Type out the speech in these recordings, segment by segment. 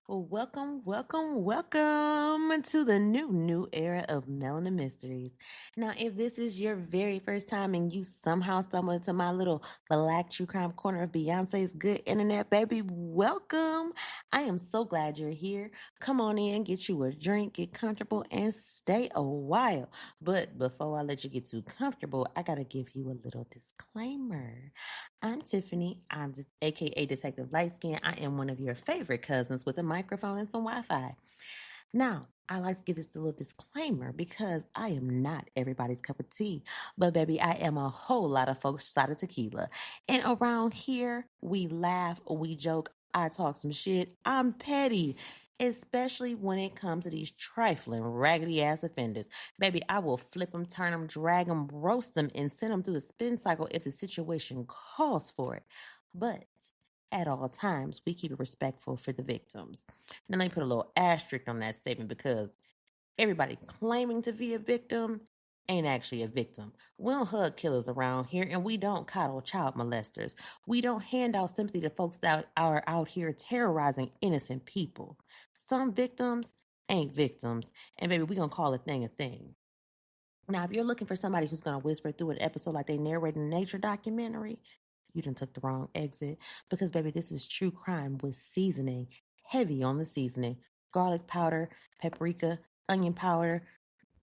Welcome to the new era of Melanin Mysteries. Now, if this is your very first time and you somehow stumbled into my little black true crime corner of Beyonce's good internet, baby, welcome. I am so glad you're here. Come on in, get you a drink, get comfortable, and stay a while. But before I let you get too comfortable, I gotta give you a little disclaimer. I'm Tiffany. AKA Detective Lightskin. I am one of your favorite cousins with a microphone and some Wi-Fi. Now, I like to give this a little disclaimer because I am not everybody's cup of tea, but baby, I am a whole lot of folks' side of tequila. And around here, we laugh, we joke, I talk some shit. I'm petty, especially when it comes to these trifling, raggedy ass offenders. Baby, I will flip them, turn them, drag them, roast them, and send them through the spin cycle if the situation calls for it. But at all times, we keep it respectful for the victims. Now, let me put a little asterisk on that statement because everybody claiming to be a victim ain't actually a victim. We don't hug killers around here, and we don't coddle child molesters. We don't hand out sympathy to folks that are out here terrorizing innocent people. Some victims ain't victims, and baby, we gonna call a thing a thing. Now, if you're looking for somebody who's gonna whisper through an episode like they narrate in a nature documentary, you done took the wrong exit. Because baby, this is true crime with seasoning, heavy on the seasoning. Garlic powder, paprika, onion powder,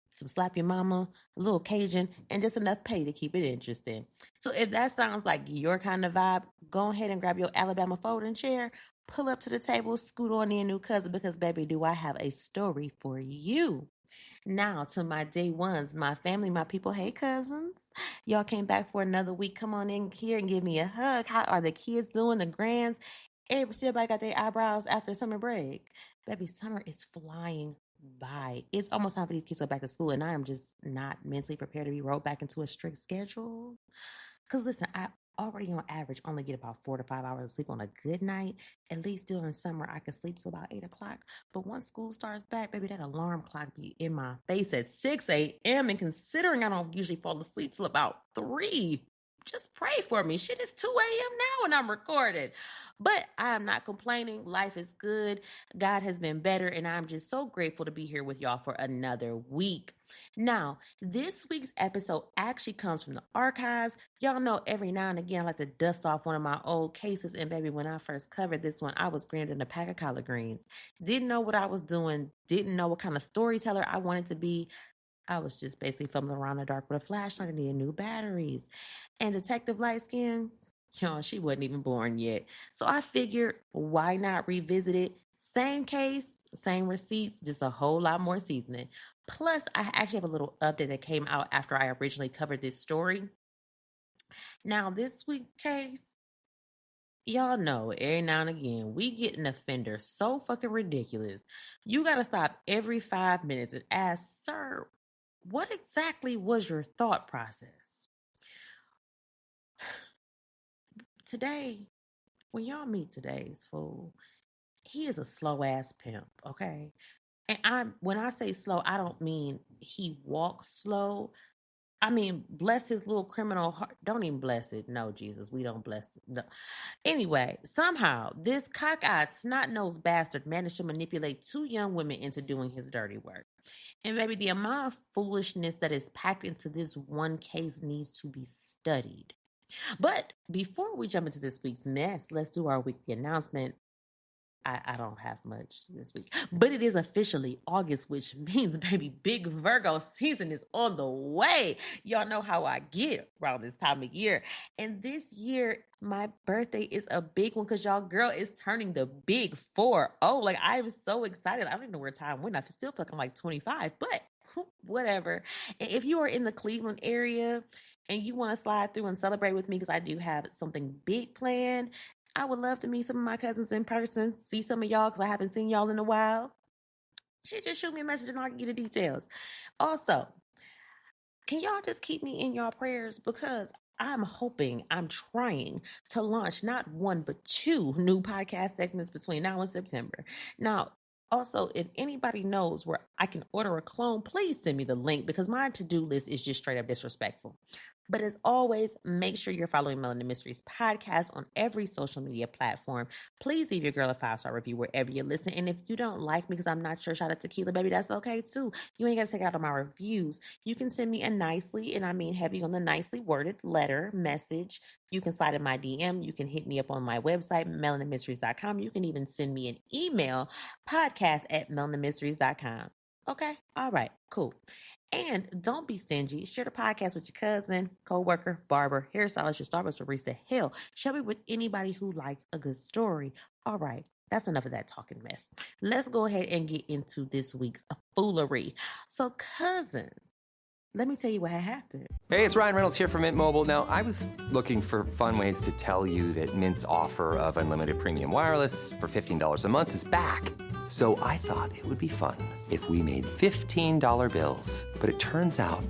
some slap your mama, a little Cajun, and just enough pay to keep it interesting. So if that sounds like your kind of vibe, go ahead and grab your Alabama folding chair, pull up to the table, scoot on in, new cousin, because baby, do I have a story for you. Now, to my day ones, my family, my people, hey cousins. Y'all came back for another week. Come on in here and give me a hug. How are the kids doing? The grands? Everybody got their eyebrows after summer break. Baby, summer is flying by. It's almost time for these kids to go back to school, and I am just not mentally prepared to be rolled back into a strict schedule. Because listen, I already on average only get about 4 to 5 hours of sleep on a good night. At least during summer, I can sleep till about 8 o'clock. But once school starts back, baby, that alarm clock be in my face at 6 a.m. And considering I don't usually fall asleep till about 3, just pray for me. Shit, it's 2 a.m. now and I'm recorded. But I am not complaining. Life is good. God has been better. And I'm just so grateful to be here with y'all for another week. Now, this week's episode actually comes from the archives. Y'all know every now and again I like to dust off one of my old cases. And baby, when I first covered this one, I was granted a pack of collard greens. Didn't know what I was doing, didn't know what kind of storyteller I wanted to be. I was just basically fumbling around in the dark with a flashlight and needed new batteries. And Detective Lightskin, she wasn't even born yet. So I figured, why not revisit it? Same case, same receipts, just a whole lot more seasoning. Plus, I actually have a little update that came out after I originally covered this story. Now, this week's case, y'all know every now and again we get an offender so fucking ridiculous. You gotta stop every 5 minutes and ask, sir, what exactly was your thought process? Today, when y'all meet today's fool, he is a slow ass pimp, okay? And when I say slow, I don't mean he walks slow. I mean, bless his little criminal heart. Don't even bless it. No, Jesus, we don't bless it. No. Anyway, somehow this cockeyed, snot-nosed bastard managed to manipulate two young women into doing his dirty work. And maybe the amount of foolishness that is packed into this one case needs to be studied. But before we jump into this week's mess, let's do our weekly announcement. I don't have much this week, but it is officially August, which means, baby, big Virgo season is on the way. Y'all know how I get around this time of year. And this year, my birthday is a big one because y'all girl is turning the big 4. Oh, like I am so excited. I don't even know where time went. I still feel like I'm like 25, but whatever. And if you are in the Cleveland area and you want to slide through and celebrate with me because I do have something big planned, I would love to meet some of my cousins in person, see some of y'all because I haven't seen y'all in a while. Just shoot me a message and I'll get the details. Also, can y'all just keep me in y'all prayers because I'm trying to launch not one, but 2 new podcast segments between now and September. Now, also, if anybody knows where I can order a clone, please send me the link because my to-do list is just straight up disrespectful. But as always, make sure you're following Melanin Mysteries podcast on every social media platform. Please leave your girl a 5-star review wherever you listen. And if you don't like me because I'm not sure, shout out Tequila Baby, that's okay too. You ain't got to take it out of my reviews. You can send me a nicely, and I mean heavy on the nicely worded letter, message. You can slide in my DM. You can hit me up on my website, melaninmysteries.com. You can even send me an email, podcast@melaninmysteries.com. Okay? All right, cool. And don't be stingy. Share the podcast with your cousin, co-worker, barber, hairstylist, your Starbucks barista. Hell, share it with anybody who likes a good story. All right, that's enough of that talking mess. Let's go ahead and get into this week's foolery. So, cousins, let me tell you what had happened. Hey, it's Ryan Reynolds here from Mint Mobile. Now, I was looking for fun ways to tell you that Mint's offer of unlimited premium wireless for $15 a month is back. So I thought it would be fun if we made $15 bills. But it turns out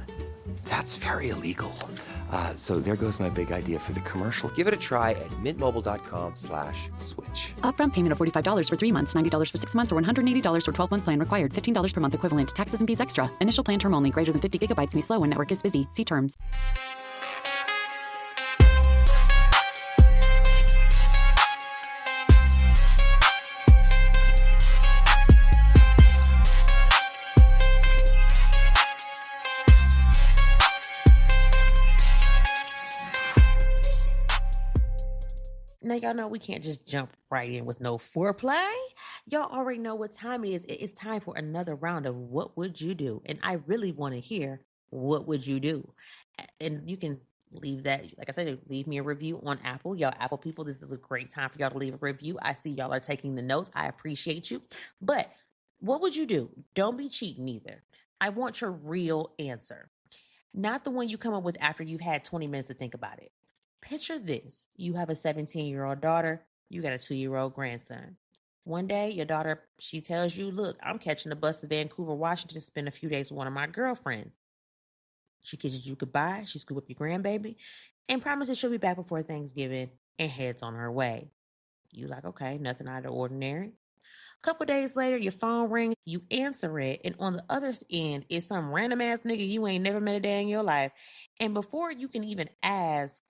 that's very illegal. So there goes my big idea for the commercial. Give it a try at mintmobile.com/switch. Upfront payment of $45 for 3 months, $90 for 6 months, or $180 for 12-month plan required. $15 per month equivalent. Taxes and fees extra. Initial plan term only. Greater than 50 gigabytes may slow when network is busy. See terms. Now, y'all know we can't just jump right in with no foreplay. Y'all already know what time it is. It's time for another round of What Would You Do? And I really want to hear, what would you do? And you can leave that, like I said, leave me a review on Apple. Y'all Apple people, this is a great time for y'all to leave a review. I see y'all are taking the notes. I appreciate you. But what would you do? Don't be cheating either. I want your real answer. Not the one you come up with after you've had 20 minutes to think about it. Picture this. You have a 17-year-old daughter. You got a 2-year-old grandson. One day, your daughter, she tells you, look, I'm catching a bus to Vancouver, Washington to spend a few days with one of my girlfriends. She kisses you goodbye. She scoop up your grandbaby and promises she'll be back before Thanksgiving and heads on her way. You like, okay, nothing out of the ordinary. A couple days later, your phone rings, you answer it, and on the other end is some random ass nigga you ain't never met a day in your life. And before you can even ask,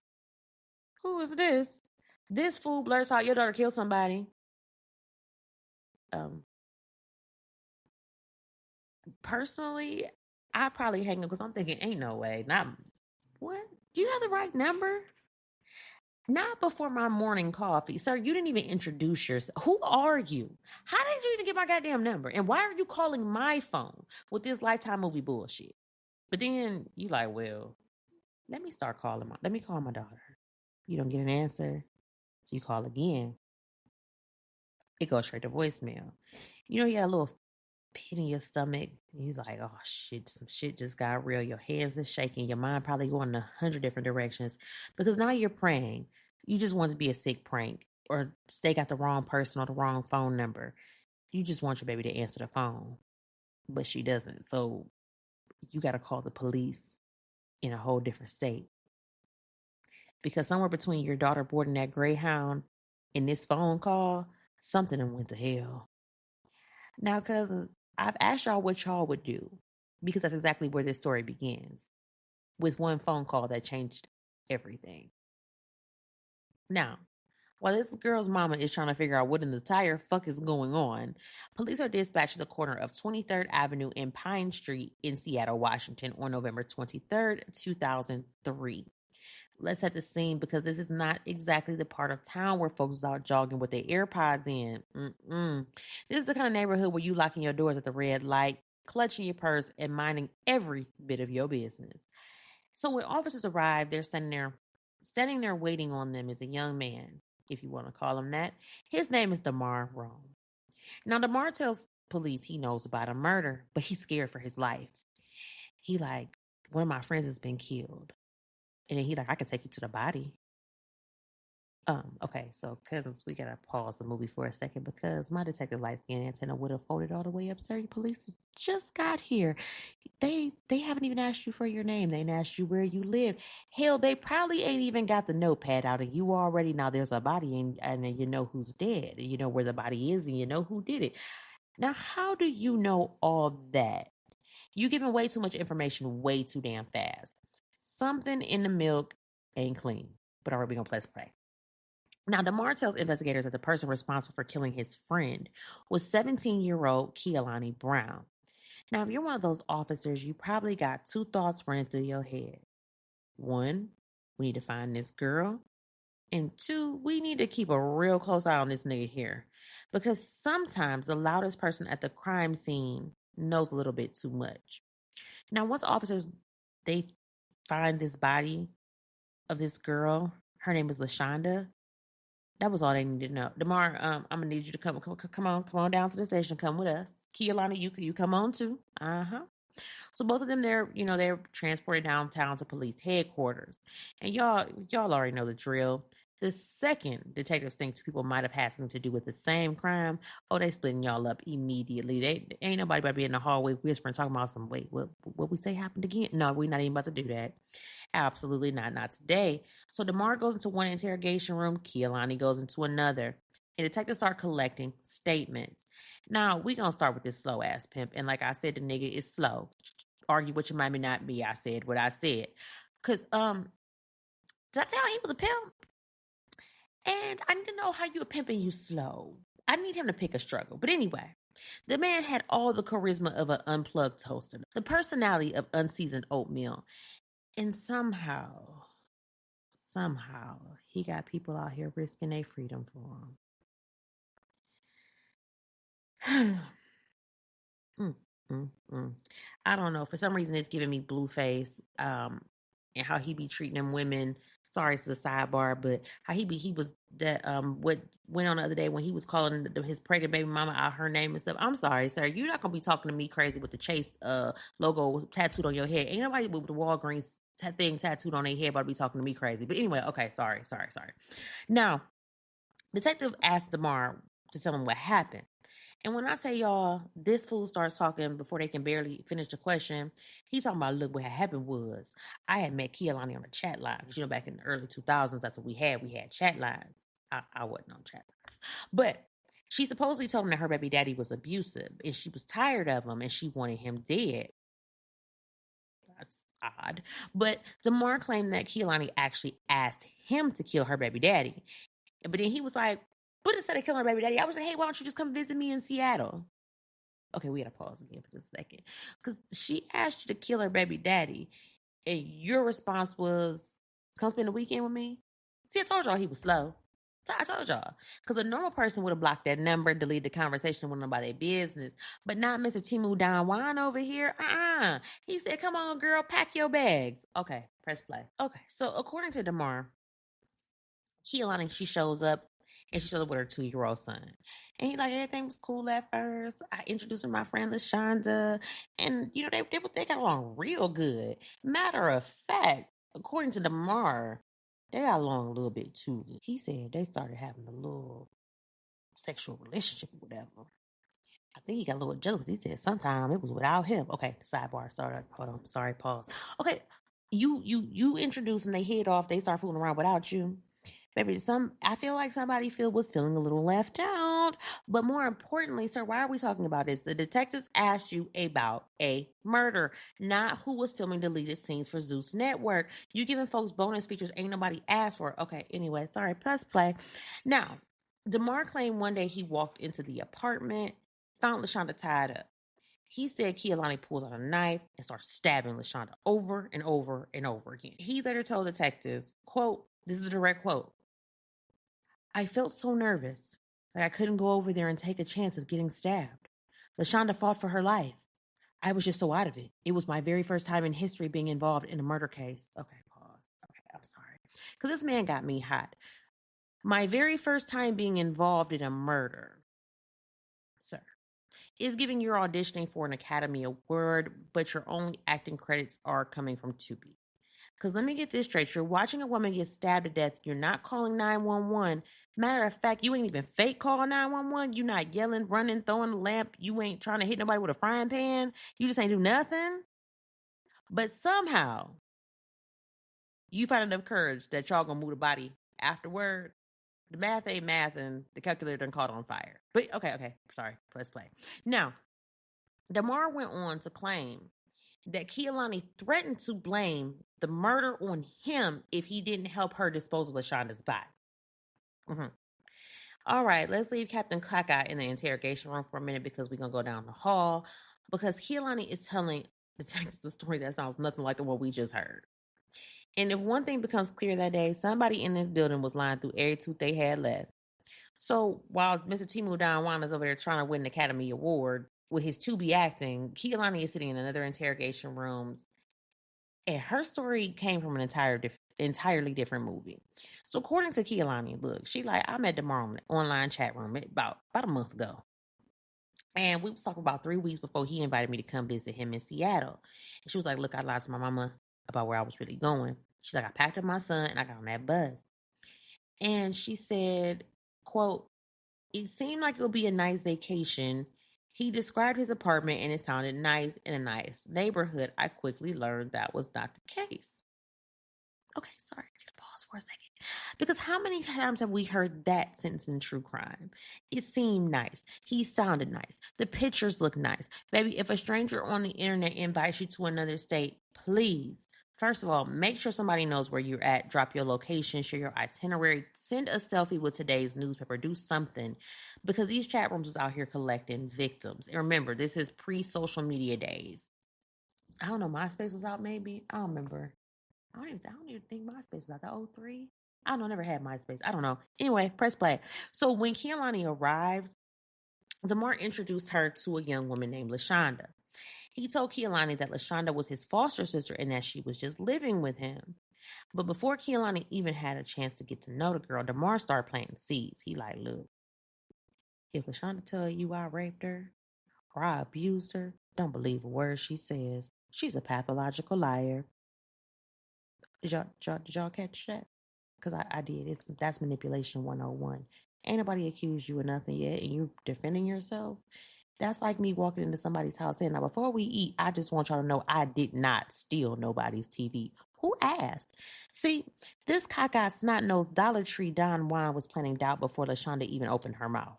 who is this? This fool blurts out, your daughter killed somebody. Personally, I probably hang up because I'm thinking, ain't no way. Not what? Do you have the right number? Not before my morning coffee. Sir, you didn't even introduce yourself. Who are you? How did you even get my goddamn number? And why are you calling my phone with this Lifetime movie bullshit? But then you like, well, let me call my daughter. You don't get an answer. So you call again. It goes straight to voicemail. You know, you got a little pit in your stomach. You're like, oh shit, some shit just got real. Your hands are shaking. Your mind probably going in 100 different directions because now you're praying. You just want to be a sick prank or they got the wrong person or the wrong phone number. You just want your baby to answer the phone, but she doesn't. So you got to call the police in a whole different state. Because somewhere between your daughter boarding that Greyhound and this phone call, something done went to hell. Now, cousins, I've asked y'all what y'all would do because that's exactly where this story begins, with one phone call that changed everything. Now, while this girl's mama is trying to figure out what in the entire fuck is going on, police are dispatched to the corner of 23rd Avenue and Pine Street in Seattle, Washington on November 23rd, 2003. Let's set the scene because this is not exactly the part of town where folks are out jogging with their AirPods in. This is the kind of neighborhood where you locking your doors at the red light, clutching your purse, and minding every bit of your business. So when officers arrive, they're standing there waiting on them is a young man, if you want to call him that. His name is DeMar Rome. Now, DeMar tells police he knows about a murder, but he's scared for his life. He like, one of my friends has been killed. And then he like, I can take you to the body. Okay, so cousins, we gotta pause the movie for a second because my detective Lightskinn antenna would have folded all the way up. Sir, police just got here. They haven't even asked you for your name. They ain't asked you where you live. Hell, they probably ain't even got the notepad out, and you already now there's a body and you know who's dead, and you know where the body is, and you know who did it. Now, how do you know all that? You giving way too much information way too damn fast. something in the milk ain't clean. But all right, we're going to press play. Now, DeMar tells investigators that the person responsible for killing his friend was 17-year-old Kehlani Brown. Now, if you're one of those officers, you probably got two thoughts running through your head. One, we need to find this girl. And two, we need to keep a real close eye on this nigga here. Because sometimes the loudest person at the crime scene knows a little bit too much. Now, once officers, they find this body of this girl, her name is LaShonda. That was all they needed to know. DeMar, I'm gonna need you to come on down to the station. Come with us. Kehlani, you come on too. So both of them, they're transported downtown to police headquarters, and y'all already know the drill. The second detectives think two people might have had something to do with the same crime, they splitting y'all up immediately. They ain't nobody about to be in the hallway whispering, talking about some what we say happened again. No, we're not even about to do that. Absolutely not today. So DeMar goes into one interrogation room, Kehlani goes into another, and detectives start collecting statements. Now, we gonna start with this slow ass pimp, and like I said, the nigga is slow. Argue what you might not be. I said what I said. Cause did I tell him he was a pimp? And I need to know how you a pimp and you slow. I need him to pick a struggle. But anyway, the man had all the charisma of an unplugged toaster, the personality of unseasoned oatmeal, and somehow, he got people out here risking their freedom for him. I don't know. For some reason, it's giving me Blueface, and how he be treating them women. Sorry, it's a sidebar, but how he was that what went on the other day when he was calling his pregnant baby mama out her name and stuff. I'm sorry, sir. You're not gonna be talking to me crazy with the Chase logo tattooed on your head. Ain't nobody with the Walgreens thing tattooed on their head about to be talking to me crazy. But anyway, okay, sorry. Now, detective asked DeMar to tell him what happened. And when I say y'all, this fool starts talking before they can barely finish the question. He's talking about, look, what had happened was I had met Kehlani on a chat line. Because, back in the early 2000s, that's what we had. We had chat lines. I wasn't on chat lines. But she supposedly told him that her baby daddy was abusive. And she was tired of him. And she wanted him dead. That's odd. But DeMar claimed that Kehlani actually asked him to kill her baby daddy. But then he was like, but instead of killing her baby daddy, I was like, hey, why don't you just come visit me in Seattle? Okay, we gotta pause again for just a second. Because she asked you to kill her baby daddy, and your response was, come spend the weekend with me? See, I told y'all he was slow. I told y'all. Because a normal person would have blocked that number, deleted the conversation with nobody business. But not Mr. Timu Don Juan over here. He said, come on, girl, pack your bags. Okay, press play. Okay, so according to DeMar, Kehlani, she shows up and she shows up with her 2-year-old son. And he's like, everything was cool at first. I introduced her to my friend LaShonda. And, they got along real good. Matter of fact, according to DeMar, they got along a little bit too good. He said they started having a little sexual relationship or whatever. I think he got a little jealous. He said sometime it was without him. Okay, sidebar. Sorry, hold on. Sorry, pause. Okay, you introduce them, they head off, they start fooling around without you. Baby, I feel like somebody was feeling a little left out. But more importantly, sir, why are we talking about this? The detectives asked you about a murder, not who was filming deleted scenes for Zeus Network. You giving folks bonus features ain't nobody asked for. Okay, anyway, sorry, press play. Now, DeMar claimed one day he walked into the apartment, found LaShonda tied up. He said Kehlani pulls out a knife and starts stabbing LaShonda over and over and over again. He later told detectives, quote, this is a direct quote, I felt so nervous that I couldn't go over there and take a chance of getting stabbed. LaShonda fought for her life. I was just so out of it. It was my very first time in history being involved in a murder case. Okay, pause. Okay, I'm sorry. Because this man got me hot. My very first time being involved in a murder, sir, is giving your auditioning for an Academy Award, but your only acting credits are coming from Tubi. Because let me get this straight. You're watching a woman get stabbed to death. You're not calling 911. Matter of fact, you ain't even fake call 911. You not yelling, running, throwing the lamp. You ain't trying to hit nobody with a frying pan. You just ain't do nothing. But somehow, you find enough courage that y'all gonna move the body afterward. The math ain't math and the calculator done caught on fire. But okay. Sorry. Let's play. Now, DeMar went on to claim that Kehlani threatened to blame the murder on him if he didn't help her dispose of LaShonda's body. Mm-hmm. All right, let's leave Captain Cockeye in the interrogation room for a minute because we're going to go down the hall because Kehlani is telling detectives a story that sounds nothing like the one we just heard. And if one thing becomes clear that day, somebody in this building was lying through every tooth they had left. So while Mr. Timu Don Juan is over there trying to win an Academy Award with his to-be acting, Kehlani is sitting in another interrogation room, and her story came from an entirely different movie. So according to Kehlani, look, she like, I met DeMar on the online chat room about a month ago. And we was talking about 3 weeks before he invited me to come visit him in Seattle. And she was like, look, I lied to my mama about where I was really going. She's like, I packed up my son and I got on that bus. And she said, quote, it seemed like it would be a nice vacation. He described his apartment and it sounded nice in a nice neighborhood. I quickly learned that was not the case. Okay, sorry. Pause for a second. Because how many times have we heard that sentence in true crime? It seemed nice. He sounded nice. The pictures look nice. Baby, if a stranger on the internet invites you to another state, please, first of all, make sure somebody knows where you're at. Drop your location, share your itinerary, send a selfie with today's newspaper, do something. Because these chat rooms was out here collecting victims. And remember, this is pre-social media days. I don't know, MySpace was out maybe? I don't remember. I don't even think MySpace was out. The 03? I don't know, never had MySpace. I don't know. Anyway, press play. So when Kehlani arrived, DeMar introduced her to a young woman named LaShonda. He told Kehlani that LaShonda was his foster sister and that she was just living with him. But before Kehlani even had a chance to get to know the girl, DeMar started planting seeds. He like, look, if LaShonda tell you I raped her or I abused her, don't believe a word she says. She's a pathological liar. Did y'all catch that? Because I did. That's manipulation 101. Ain't nobody accused you of nothing yet, and you defending yourself. That's like me walking into somebody's house saying, now, before we eat, I just want y'all to know I did not steal nobody's TV. Who asked? See, this cockeyed snot-nosed Dollar Tree Don Juan was planting doubt before LaShonda even opened her mouth.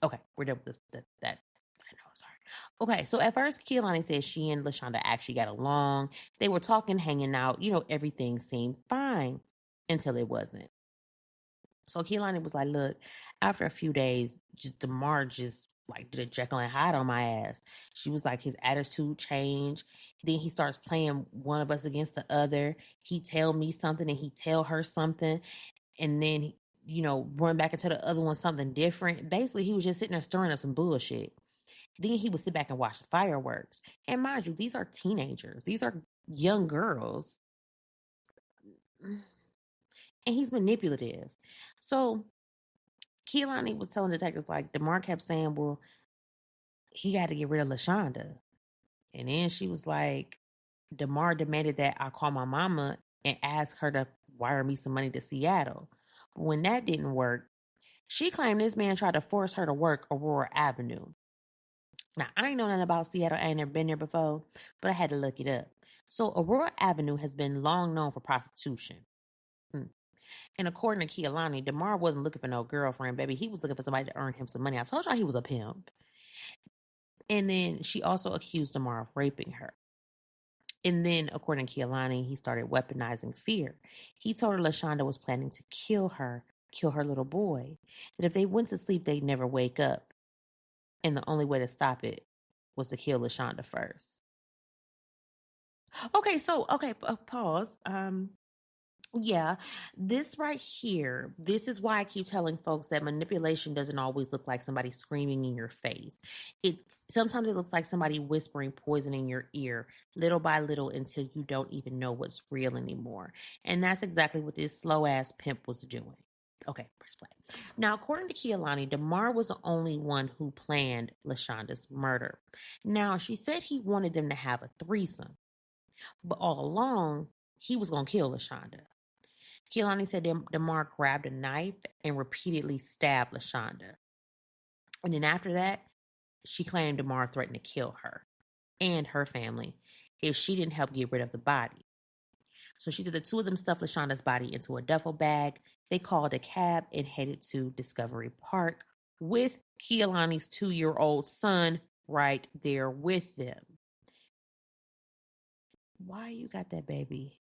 Okay, we're done with that. I know, sorry. Okay, so at first, Kehlani said she and LaShonda actually got along. They were talking, hanging out. Everything seemed fine until it wasn't. So Kehlani was like, look, after a few days, DeMar just like did a Jekyll and Hyde on my ass. She was like, his attitude changed. Then he starts playing one of us against the other. He tell me something and he tell her something. And then, run back into the other one something different. Basically, he was just sitting there stirring up some bullshit. Then he would sit back and watch the fireworks. And mind you, these are teenagers. These are young girls. And he's manipulative. So Kehlani was telling detectives, like, DeMar kept saying, well, he got to get rid of LaShonda. And then she was like, DeMar demanded that I call my mama and ask her to wire me some money to Seattle. But when that didn't work, she claimed this man tried to force her to work Aurora Avenue. Now, I ain't know nothing about Seattle. I ain't never been there before, but I had to look it up. So Aurora Avenue has been long known for prostitution. And according to Kehlani, DeMar wasn't looking for no girlfriend, baby. He was looking for somebody to earn him some money. I told y'all he was a pimp. And then she also accused DeMar of raping her. And then, according to Kehlani, he started weaponizing fear. He told her LaShonda was planning to kill her little boy. That if they went to sleep, they'd never wake up. And the only way to stop it was to kill LaShonda first. Okay, pause. Yeah, this right here, this is why I keep telling folks that manipulation doesn't always look like somebody screaming in your face. Sometimes it looks like somebody whispering poison in your ear, little by little, until you don't even know what's real anymore. And that's exactly what this slow-ass pimp was doing. Okay, press play. Now, according to Kehlani, DeMar was the only one who planned LaShonda's murder. Now, she said he wanted them to have a threesome, but all along, he was going to kill LaShonda. Kehlani said DeMar grabbed a knife and repeatedly stabbed LaShonda. And then after that, she claimed DeMar threatened to kill her and her family if she didn't help get rid of the body. So she said the two of them stuffed LaShonda's body into a duffel bag. They called a cab and headed to Discovery Park with Kehlani's 2-year-old son right there with them. Why you got that baby?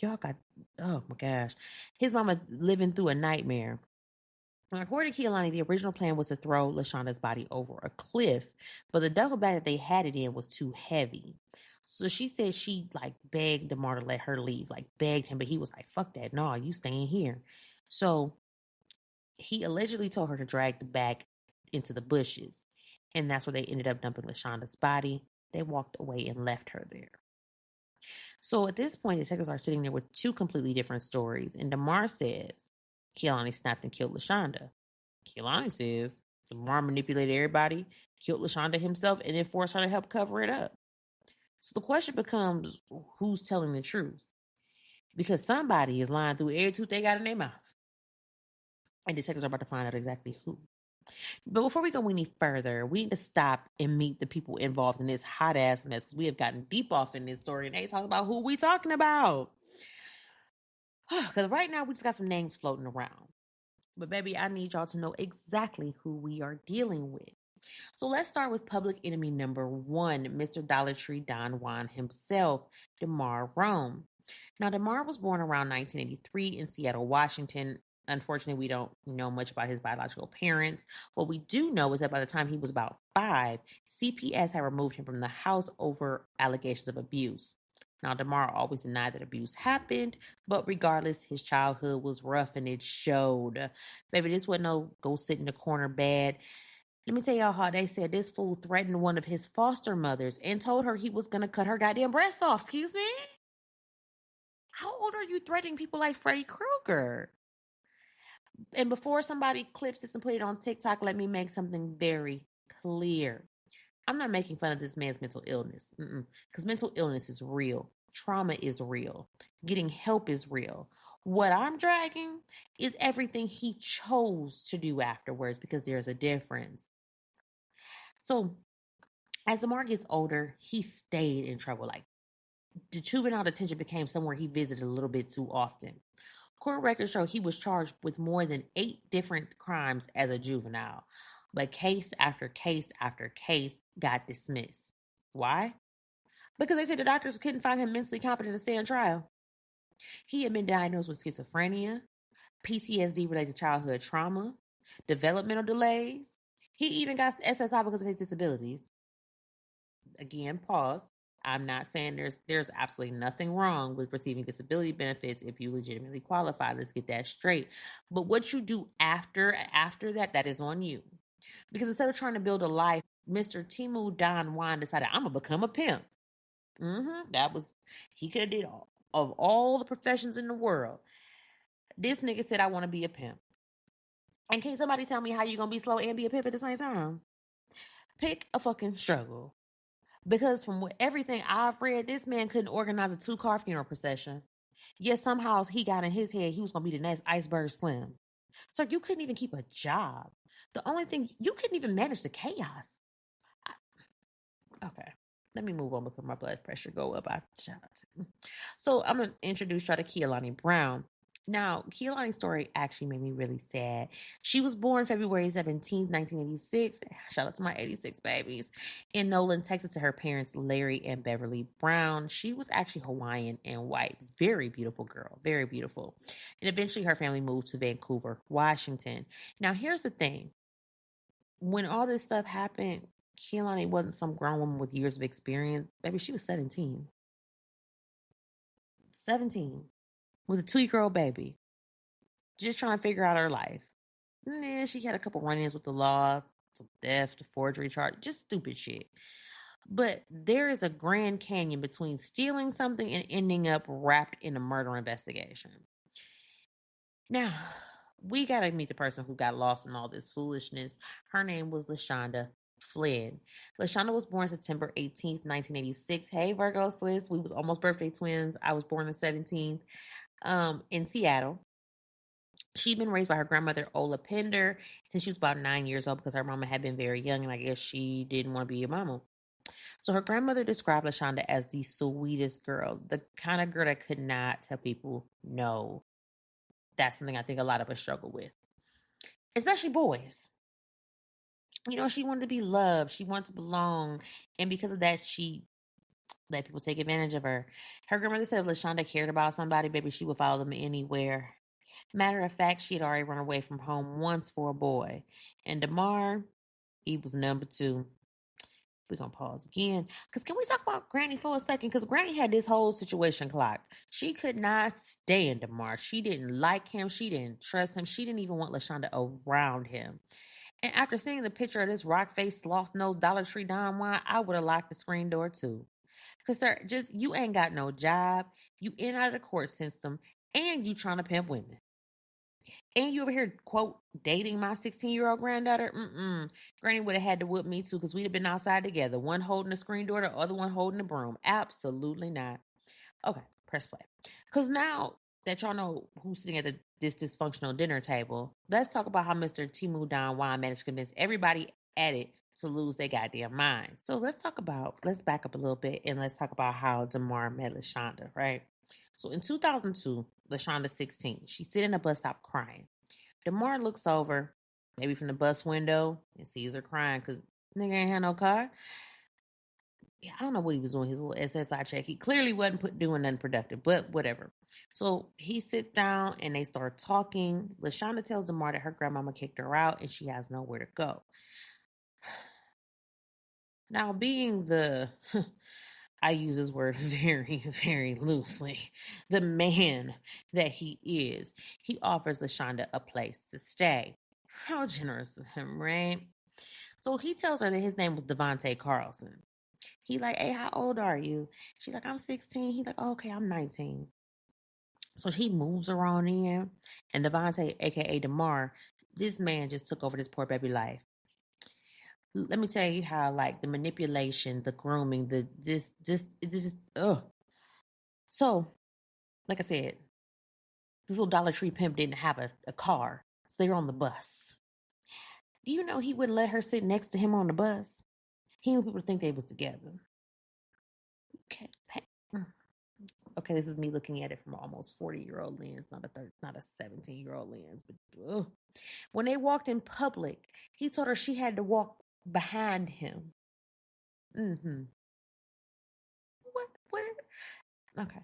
Y'all got, oh my gosh. His mama living through a nightmare. Now, according to Kehlani, the original plan was to throw LaShonda's body over a cliff, but the duffel bag that they had it in was too heavy. So she said she like begged DeMar to let her leave, like begged him, but he was like, fuck that, no, you staying here. So he allegedly told her to drag the bag into the bushes, and that's where they ended up dumping LaShonda's body. They walked away and left her there. So at this point, detectives are sitting there with two completely different stories. And DeMar says Kehlani snapped and killed LaShonda. Kehlani says DeMar manipulated everybody, killed LaShonda himself, and then forced her to help cover it up. So the question becomes, who's telling the truth? Because somebody is lying through every tooth they got in their mouth. And detectives are about to find out exactly who. But before we go any further, we need to stop and meet the people involved in this hot ass mess, because we have gotten deep off in this story and they talk about who we talking about. Because right now we just got some names floating around. But baby, I need y'all to know exactly who we are dealing with. So let's start with public enemy number one, Mr. Dollar Tree Don Juan himself, DeMar Rome. Now, DeMar was born around 1983 in Seattle, Washington. Unfortunately, we don't know much about his biological parents. What we do know is that by the time he was about 5, CPS had removed him from the house over allegations of abuse. Now, DeMar always denied that abuse happened, but regardless, his childhood was rough and it showed. Baby, this wasn't no go sit in the corner bad. Let me tell y'all how they said this fool threatened one of his foster mothers and told her he was going to cut her goddamn breasts off. Excuse me? How old are you threatening people like Freddy Krueger? And before somebody clips this and put it on TikTok, let me make something very clear. I'm not making fun of this man's mental illness, because mental illness is real. Trauma is real. Getting help is real. What I'm dragging is everything he chose to do afterwards, because there's a difference. So as DeMar gets older, he stayed in trouble. Like, the juvenile detention became somewhere he visited a little bit too often. Court records show he was charged with more than 8 different crimes as a juvenile, but case after case after case got dismissed. Why? Because they said the doctors couldn't find him mentally competent to stand trial. He had been diagnosed with schizophrenia, PTSD related to childhood trauma, developmental delays. He even got SSI because of his disabilities. Again, pause. I'm not saying there's absolutely nothing wrong with receiving disability benefits if you legitimately qualify. Let's get that straight. But what you do after that is on you. Because instead of trying to build a life, Mr. Timu Don Juan decided, I'm gonna become a pimp. That was, he could have did all of all the professions in the world. This nigga said, I want to be a pimp. And can somebody tell me how you gonna be slow and be a pimp at the same time? Pick a fucking struggle. Because from everything I've read, this man couldn't organize a 2-car funeral procession. Yet somehow he got in his head he was going to be the next Iceberg Slim. So you couldn't even keep a job. The only thing, you couldn't even manage the chaos. Okay, let me move on before my blood pressure go up. So I'm going to introduce y'all to Kehlani Brown. Now, Kehlani's story actually made me really sad. She was born February 17th, 1986. Shout out to my 86 babies. In Nolan, Texas, to her parents, Larry and Beverly Brown. She was actually Hawaiian and white. Very beautiful girl. Very beautiful. And eventually her family moved to Vancouver, Washington. Now, here's the thing. When all this stuff happened, Kehlani wasn't some grown woman with years of experience. Baby, she was 17. 17. With a 2-year-old baby, just trying to figure out her life. And then she had a couple run-ins with the law, some theft, forgery charge, just stupid shit. But there is a Grand Canyon between stealing something and ending up wrapped in a murder investigation. Now, we gotta meet the person who got lost in all this foolishness. Her name was LaShonda Flynn. LaShonda was born September 18th, 1986. Hey, Virgo sis, we was almost birthday twins. I was born the 17th. In Seattle. She'd been raised by her grandmother, Ola Pender, since she was about 9 years old because her mama had been very young and I guess she didn't want to be a mama. So her grandmother described LaShonda as the sweetest girl, the kind of girl that could not tell people no. That's something I think a lot of us struggle with, especially boys. You know, she wanted to be loved. She wanted to belong. And because of that, she let people take advantage of her. Her grandmother said if LaShonda cared about somebody, baby, she would follow them anywhere. Matter of fact, she had already run away from home once for a boy. And DeMar, he was number 2. We're going to pause again. Because can we talk about Granny for a second? Because Granny had this whole situation clocked. She could not stand DeMar. She didn't like him. She didn't trust him. She didn't even want LaShonda around him. And after seeing the picture of this rock-faced, sloth-nosed Dollar Tree Don Juan, I would have locked the screen door too. Because, sir, just you ain't got no job. You in and out of the court system. And you trying to pimp women. And you over here, quote, dating my 16-year-old granddaughter? Granny would have had to whip me too because we'd have been outside together. One holding the screen door, the other one holding the broom. Absolutely not. Okay, press play. Because now that y'all know who's sitting at this dysfunctional dinner table, let's talk about how Mr. Timu Don Juan managed to convince everybody at it to lose their goddamn minds. So let's back up a little bit and let's talk about how DeMar met LaShonda, right? So in 2002, LaShonda's 16. She's sitting in a bus stop crying. DeMar looks over, maybe from the bus window, and sees her crying because nigga ain't had no car. Yeah, I don't know what he was doing, his little SSI check. He clearly wasn't doing nothing productive, but whatever. So he sits down and they start talking. LaShonda tells DeMar that her grandmama kicked her out and she has nowhere to go. Now, being the... I use this word very, very loosely, the man that he is, he offers LaShonda a place to stay. How generous of him, right? So he tells her that his name was Devontae Carlson. He like, hey, how old are you? She's like, I'm 16. He's like, oh, okay, I'm 19. So he moves her on in, and Devontae, a.k.a. DeMar, this man just took over this poor baby life. Let me tell you how, like, the manipulation, the grooming, this is, ugh. So, like I said, this little Dollar Tree pimp didn't have a car, so they were on the bus. Do you know he wouldn't let her sit next to him on the bus? He and people think they was together. Okay, this is me looking at it from almost 40-year-old lens, not a 17-year-old lens. But ugh. When they walked in public, he told her she had to walk behind him. What? Okay.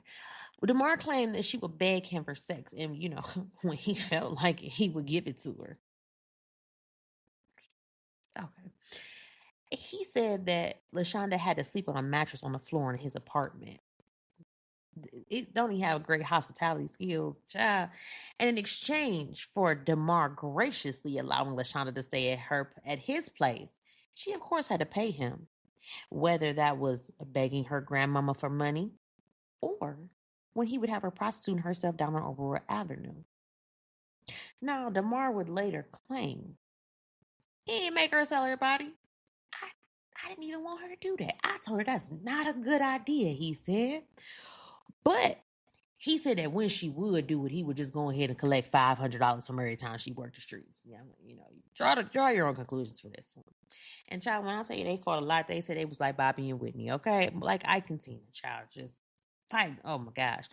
Well, DeMar claimed that she would beg him for sex, and you know, when he felt like it, he would give it to her. Okay. He said that LaShonda had to sleep on a mattress on the floor in his apartment. It don't even have great hospitality skills, child. And in exchange for DeMar graciously allowing LaShonda to stay at his place, she of course had to pay him, whether that was begging her grandmama for money or when he would have her prostituting herself down on Aurora Avenue. Now, DeMar would later claim he didn't make her sell her body. I didn't even want her to do that. I told her that's not a good idea, he said. But he said that when she would do it, he would just go ahead and collect $500 from her every time she worked the streets. Yeah, you know, draw your own conclusions for this one. And child, when I say they fought a lot, they said they was like Bobby and Whitney, okay? Like Ike and Tina, child, just fighting. Oh my gosh.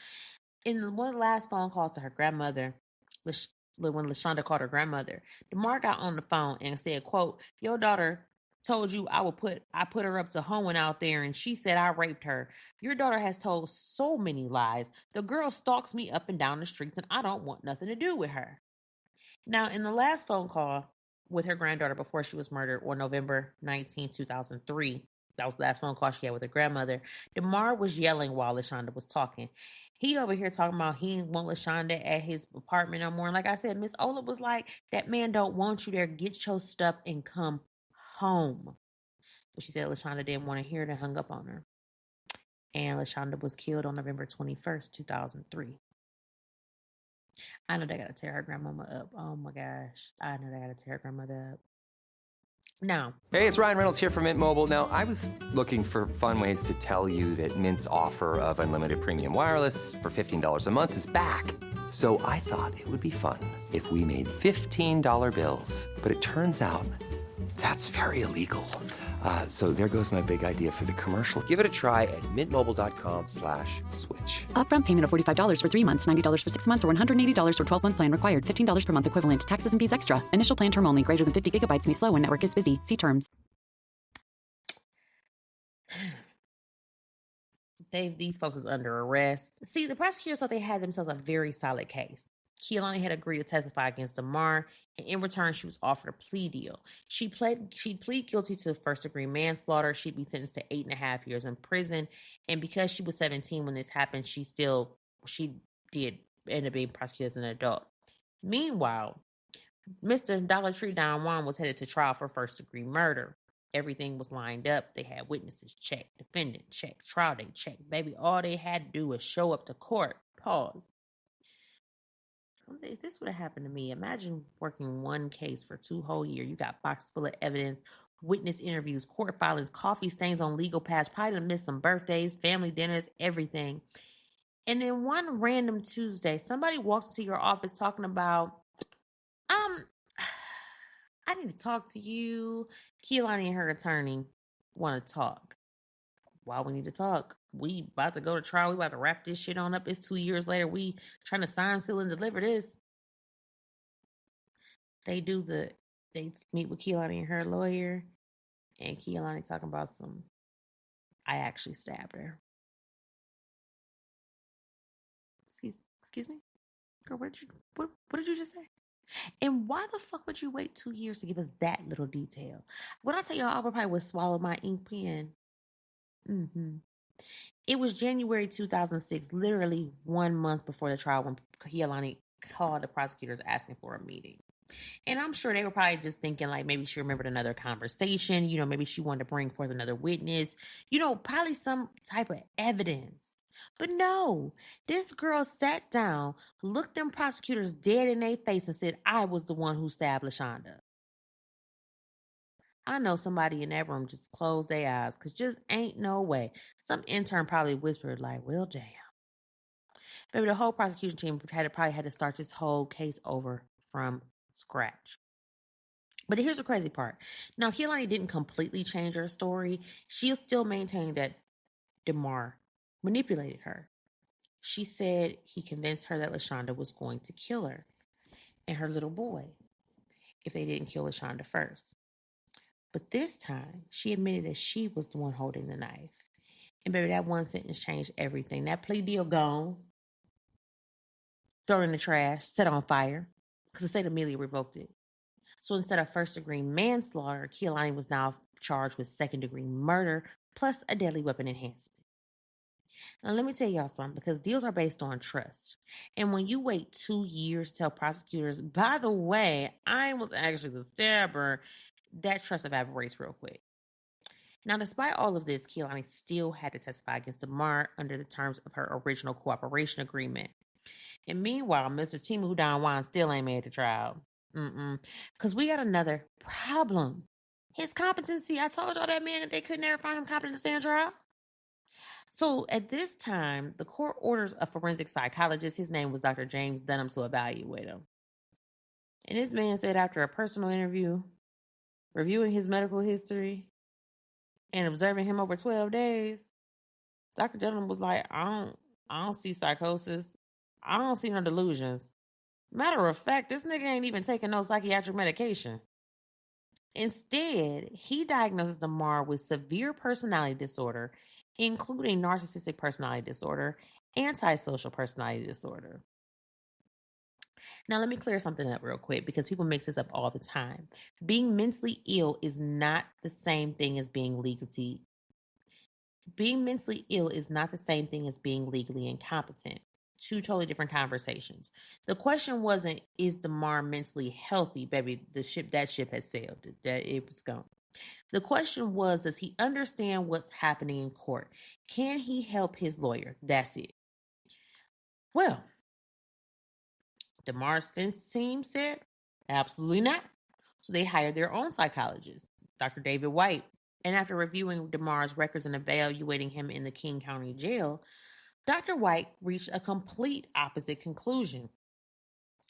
In one of the last phone calls to her grandmother, when LaShonda called her grandmother, DeMar got on the phone and said, quote, your daughter told you I put her up to hoeing out there and she said I raped her. Your daughter has told so many lies. The girl stalks me up and down the streets and I don't want nothing to do with her. Now, in the last phone call with her granddaughter before she was murdered on November 19, 2003, that was the last phone call she had with her grandmother, DeMar was yelling while LaShonda was talking. He over here talking about he didn't want LaShonda at his apartment no more. And like I said, Miss Ola was like, that man don't want you there. Get your stuff and come home. But she said LaShonda didn't want to hear it and hung up on her. And LaShonda was killed on November 21st, 2003. I know they got to tear her grandmama up. Oh my gosh. I know they got to tear her grandmother up. Now. Hey, it's Ryan Reynolds here from Mint Mobile. Now, I was looking for fun ways to tell you that Mint's offer of unlimited premium wireless for $15 a month is back. So I thought it would be fun if we made $15 bills. But it turns out that's very illegal. So there goes my big idea for the commercial. Give it a try at mintmobile.com/switch. Upfront payment of $45 for 3 months, $90 for 6 months, or $180 for 12-month plan required. $15 per month equivalent. Taxes and fees extra. Initial plan term only. Greater than 50 gigabytes may slow when network is busy. See terms. These folks is under arrest. See, the prosecutors thought they had themselves a very solid case. Kehlani had agreed to testify against Damar, and in return, she was offered a plea deal. She'd plead guilty to first-degree manslaughter. She'd be sentenced to 8.5 years in prison, and because she was 17 when this happened, she did end up being prosecuted as an adult. Meanwhile, Mr. Dollar Tree Don Juan was headed to trial for first-degree murder. Everything was lined up. They had witnesses check, defendant check, trial date check. Baby, all they had to do was show up to court. Pause. If this would have happened to me, imagine working one case for 2 whole years. You got boxes full of evidence, witness interviews, court filings, coffee stains on legal pads, probably to miss some birthdays, family dinners, everything. And then one random Tuesday, somebody walks into your office talking about, I need to talk to you. Kehlani and her attorney want to talk. Why we need to talk? We about to go to trial. We about to wrap this shit on up. It's 2 years later. We trying to sign, seal, and deliver this. They meet with Kehlani and her lawyer, and Kehlani talking about I actually stabbed her. Excuse me? Girl, what did you just say? And why the fuck would you wait 2 years to give us that little detail? When I tell y'all, I probably would swallow my ink pen. It was January 2006, literally 1 month before the trial, when Kehlani called the prosecutors asking for a meeting. And I'm sure they were probably just thinking, like, maybe she remembered another conversation. Maybe she wanted to bring forth another witness. Probably some type of evidence. But no, this girl sat down, looked them prosecutors dead in their face and said, I was the one who stabbed LaShonda. I know somebody in that room just closed their eyes because just ain't no way. Some intern probably whispered like, well, damn. Baby, the whole prosecution team probably had to start this whole case over from scratch. But here's the crazy part. Now, Kehlani didn't completely change her story. She still maintained that Damar manipulated her. She said he convinced her that LaShonda was going to kill her and her little boy if they didn't kill LaShonda first. But this time, she admitted that she was the one holding the knife. And baby, that one sentence changed everything. That plea deal gone, thrown in the trash, set on fire, because the state immediately revoked it. So instead of first-degree manslaughter, Kehlani was now charged with second-degree murder plus a deadly weapon enhancement. Now, let me tell y'all something, because deals are based on trust. And when you wait 2 years to tell prosecutors, by the way, I was actually the stabber, that trust evaporates real quick. Now, despite all of this, Kehlani still had to testify against Damar under the terms of her original cooperation agreement. And meanwhile, Mr. Timu Don Juan still ain't made the trial. Because we got another problem. His competency. I told y'all that man, they could never find him competent to stand trial. So at this time, the court orders a forensic psychologist. His name was Dr. James Dunham to evaluate him. And this man said after a personal interview, reviewing his medical history, and observing him over 12 days, Dr. Dunham was like, I don't see psychosis. I don't see no delusions. Matter of fact, this nigga ain't even taking no psychiatric medication. Instead, he diagnoses Damar with severe personality disorder, including narcissistic personality disorder, antisocial personality disorder. Now, let me clear something up real quick, because people mix this up all the time. Being mentally ill is not the same thing as being legally. Being mentally ill is not the same thing as being legally incompetent. Two totally different conversations. The question wasn't, is Damar mentally healthy? Baby, that ship had sailed. That it was gone. The question was, does he understand what's happening in court? Can he help his lawyer? That's it. Well, Damar's defense team said, absolutely not. So they hired their own psychologist, Dr. David White. And after reviewing Damar's records and evaluating him in the King County Jail, Dr. White reached a complete opposite conclusion.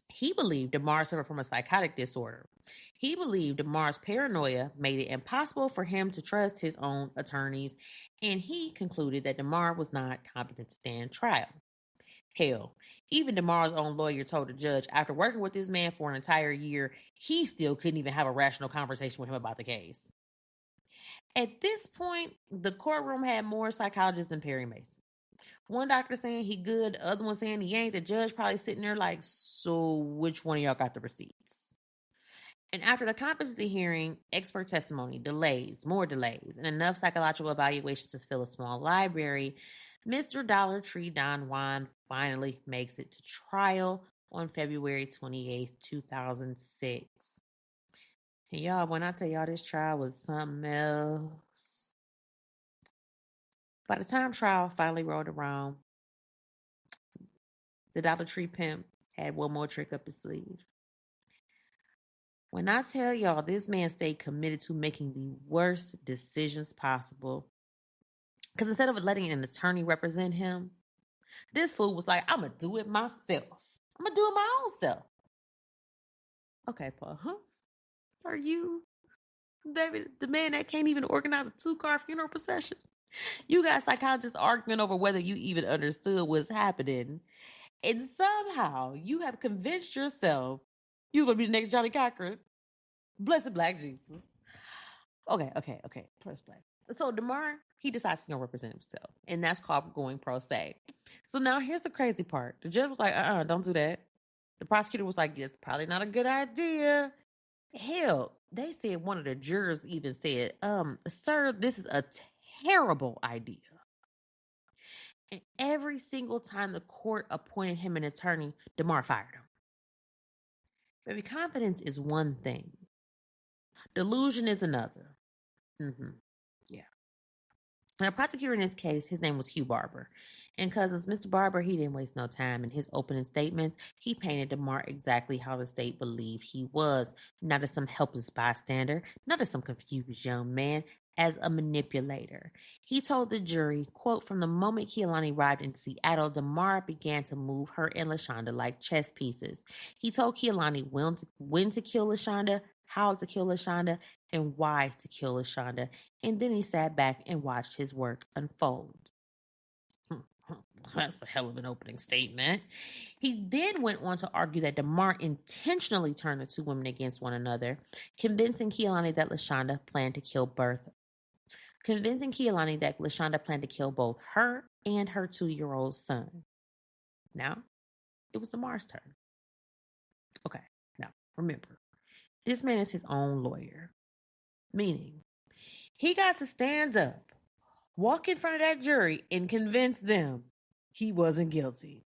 He believed Damar suffered from a psychotic disorder. He believed Damar's paranoia made it impossible for him to trust his own attorneys, and he concluded that Damar was not competent to stand trial. Hell, even Damar's own lawyer told the judge, after working with this man for an entire year, he still couldn't even have a rational conversation with him about the case. At this point, the courtroom had more psychologists than Perry Mason. One doctor saying he good, the other one saying he ain't. The judge probably sitting there like, so which one of y'all got the receipts? And after the competency hearing, expert testimony, delays, more delays, and enough psychological evaluations to fill a small library, Mr. Dollar Tree Don Juan finally makes it to trial on February 28th, 2006. And y'all, when I tell y'all this trial was something else. By the time trial finally rolled around, the Dollar Tree pimp had one more trick up his sleeve. When I tell y'all this man stayed committed to making the worst decisions possible, because instead of letting an attorney represent him, this fool was like, I'm going to do it myself. I'm going to do it my own self. Okay, Paul. Huh? So are you, David, the man that can't even organize a 2-car funeral procession? You got psychologists arguing over whether you even understood what's happening. And somehow you have convinced yourself you're going to be the next Johnny Cochran. Blessed Black Jesus. Okay. Press play. So DeMar, he decides he's going to represent himself. And that's called going pro se. So now here's the crazy part. The judge was like, don't do that. The prosecutor was like, it's probably not a good idea. Hell, they said one of the jurors even said, sir, this is a terrible idea. And every single time the court appointed him an attorney, DeMar fired him. Baby, confidence is one thing. Delusion is another. Yeah. Now, the prosecutor in this case, his name was Hugh Barber. And cousins, Mr. Barber, he didn't waste no time. In his opening statements, he painted DeMar exactly how the state believed he was. Not as some helpless bystander, not as some confused young man, as a manipulator. He told the jury, quote, from the moment Kehlani arrived in Seattle, DeMar began to move her and LaShonda like chess pieces. He told Kehlani when to kill LaShonda, how to kill LaShonda, and why to kill LaShonda. And then he sat back and watched his work unfold. That's a hell of an opening statement. He then went on to argue that DeMar intentionally turned the two women against one another, convincing Kehlani that LaShonda planned to kill both her and her 2-year-old son. Now, it was DeMar's turn. Okay, now, remember, this man is his own lawyer, meaning he got to stand up, walk in front of that jury, and convince them he wasn't guilty.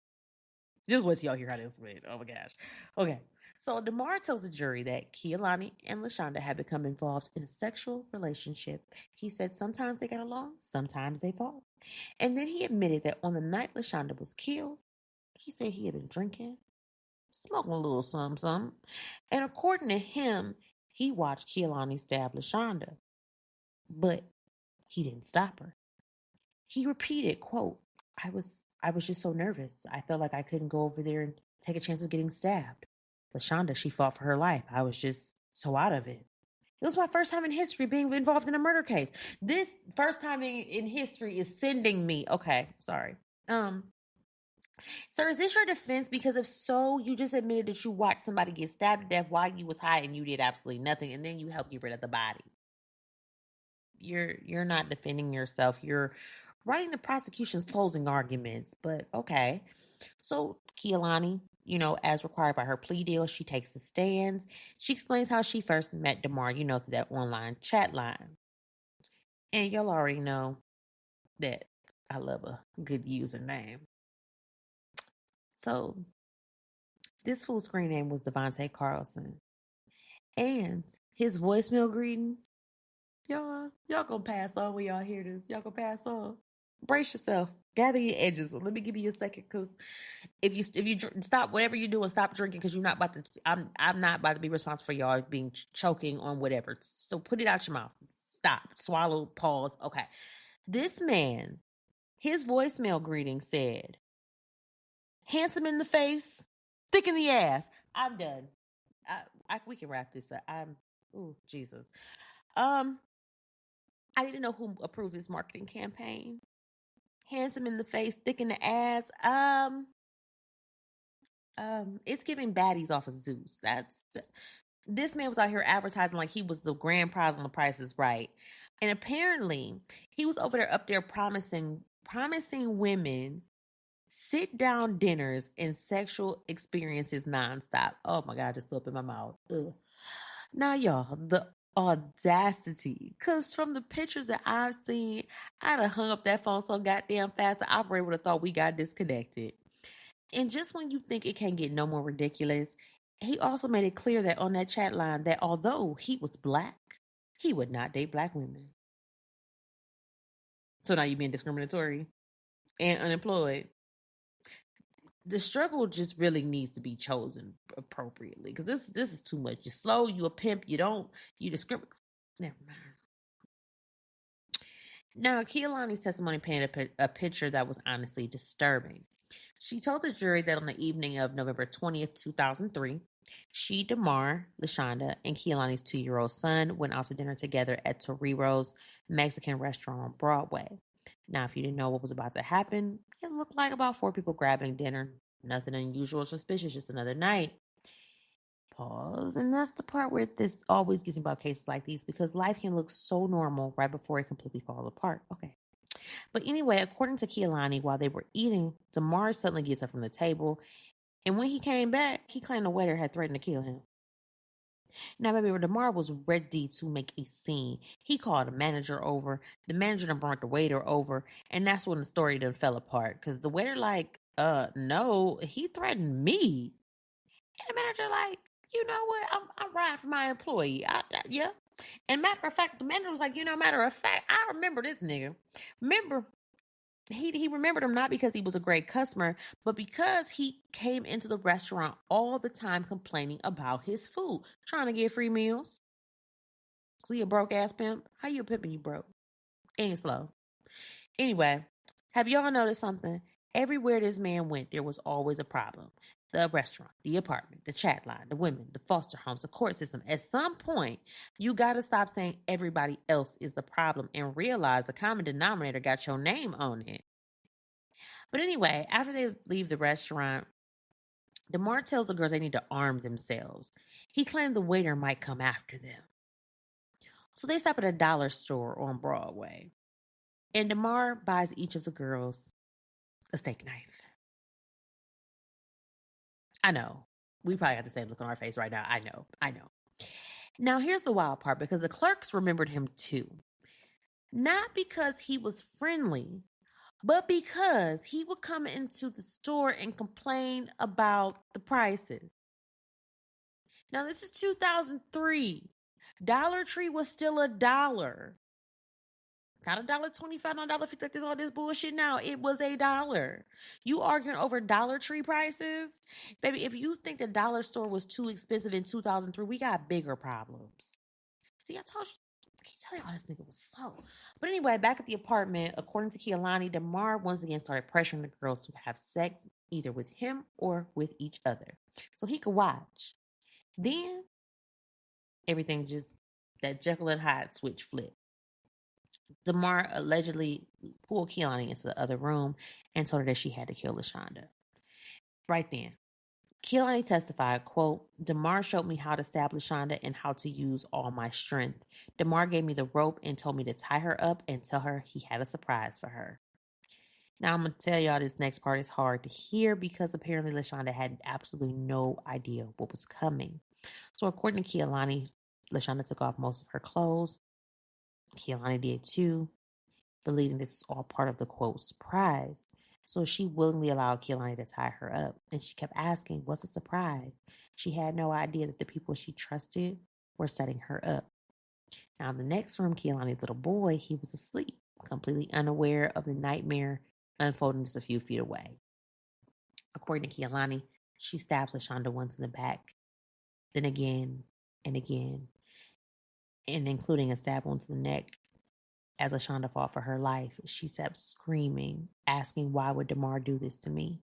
Just wait till y'all hear how this went. Oh my gosh. Okay. So DeMar tells the jury that Kehlani and LaShonda had become involved in a sexual relationship. He said sometimes they got along, sometimes they fought. And then he admitted that on the night LaShonda was killed, he said he had been drinking, smoking a little something. And according to him, he watched Kehlani stab LaShonda. But he didn't stop her. He repeated, quote, I was just so nervous. I felt like I couldn't go over there and take a chance of getting stabbed. LaShonda, she fought for her life. I was just so out of it. It was my first time in history being involved in a murder case. This first time in history is sending me. Okay, sorry. Sir, is this your defense? Because if so, you just admitted that you watched somebody get stabbed to death while you was high and you did absolutely nothing, and then you helped get rid of the body. You're not defending yourself. You're writing the prosecution's closing arguments, but okay. So Kehlani, as required by her plea deal, she takes the stands. She explains how she first met DeMar, through that online chat line. And y'all already know that I love a good username. So this fool's screen name was Devontae Carlson. And his voicemail greeting, y'all gonna pass on when y'all hear this. Y'all gonna pass on. Brace yourself. Gather your edges. Let me give you a second, because if you stop whatever you're doing, stop drinking, because you're not about to. I'm not about to be responsible for y'all being choking on whatever. So put it out your mouth. Stop. Swallow. Pause. Okay. This man, his voicemail greeting said, "Handsome in the face, thick in the ass." I'm done. We can wrap this up. Jesus. I didn't know who approved this marketing campaign. Handsome in the face, thick in the ass. It's giving baddies off of Zeus. This man was out here advertising like he was the grand prize on The Price is Right. And apparently he was up there promising promising women sit-down dinners and sexual experiences nonstop. Oh my God, just threw up in my mouth. Ugh. Now, y'all, the audacity. Because from the pictures that I've seen, I'd have hung up that phone so goddamn fast, the operator would have thought we got disconnected. And just when you think it can't get no more ridiculous, he also made it clear that on that chat line that although he was black, he would not date black women. So now you're being discriminatory and unemployed. The struggle just really needs to be chosen appropriately because this is too much. You're slow, you a pimp, you discriminate. Never mind. Now, Kehlani's testimony painted a picture that was honestly disturbing. She told the jury that on the evening of November 20th, 2003, she, DeMar, LaShonda, and Kehlani's 2-year-old son went out to dinner together at Torriro's Mexican restaurant on Broadway. Now, if you didn't know what was about to happen, it looked like about 4 people grabbing dinner. Nothing unusual or suspicious, just another night. Pause. And that's the part where this always gets me about cases like these because life can look so normal right before it completely falls apart. Okay. But anyway, according to Kehlani, while they were eating, DeMar suddenly gets up from the table. And when he came back, he claimed the waiter had threatened to kill him. Now, baby, DeMar was ready to make a scene. He called the manager over. The manager done brought the waiter over. And that's when the story done fell apart. Because the waiter no, he threatened me. And the manager you know what? I'm riding for my employee. Yeah. And matter of fact, the manager was like, matter of fact, I remember this nigga. Remember, he remembered him not because he was a great customer, but because he came into the restaurant all the time complaining about his food, trying to get free meals. So you a broke ass pimp? How you a pimp and you broke? Ain't slow. Anyway, have y'all noticed something? Everywhere this man went, there was always a problem. The restaurant, the apartment, the chat line, the women, the foster homes, the court system. At some point, you got to stop saying everybody else is the problem and realize the common denominator got your name on it. But anyway, after they leave the restaurant, DeMar tells the girls they need to arm themselves. He claimed the waiter might come after them. So they stop at a dollar store on Broadway. And DeMar buys each of the girls a steak knife. I know. We probably got the same look on our face right now. I know. Now, here's the wild part because the clerks remembered him too. Not because he was friendly, but because he would come into the store and complain about the prices. Now, this is 2003. Dollar Tree was still $1. Not $1.25, not $1.50 like this all this bullshit now. It was $1. You arguing over Dollar Tree prices? Baby, if you think the dollar store was too expensive in 2003, we got bigger problems. See, I told you. I keep telling y'all this nigga was slow. But anyway, back at the apartment, according to Kehlani, DeMar once again started pressuring the girls to have sex either with him or with each other so he could watch. Then, everything just, that Jekyll and Hyde switch flipped. DeMar allegedly pulled Kehlani into the other room and told her that she had to kill LaShonda. Right then, Kehlani testified, quote, DeMar showed me how to stab LaShonda and how to use all my strength. DeMar gave me the rope and told me to tie her up and tell her he had a surprise for her. Now, I'm going to tell y'all this next part is hard to hear because apparently LaShonda had absolutely no idea what was coming. So according to Kehlani, LaShonda took off most of her clothes. Kehlani did too, believing this is all part of the, quote, surprise. So she willingly allowed Kehlani to tie her up. And she kept asking, what's a surprise? She had no idea that the people she trusted were setting her up. Now, in the next room, Kehlani's little boy, he was asleep, completely unaware of the nightmare unfolding just a few feet away. According to Kehlani, she stabs LaShonda once in the back, then again and again, and including a stab onto the neck. As LaShonda fought for her life, she kept screaming, asking why would DeMar do this to me?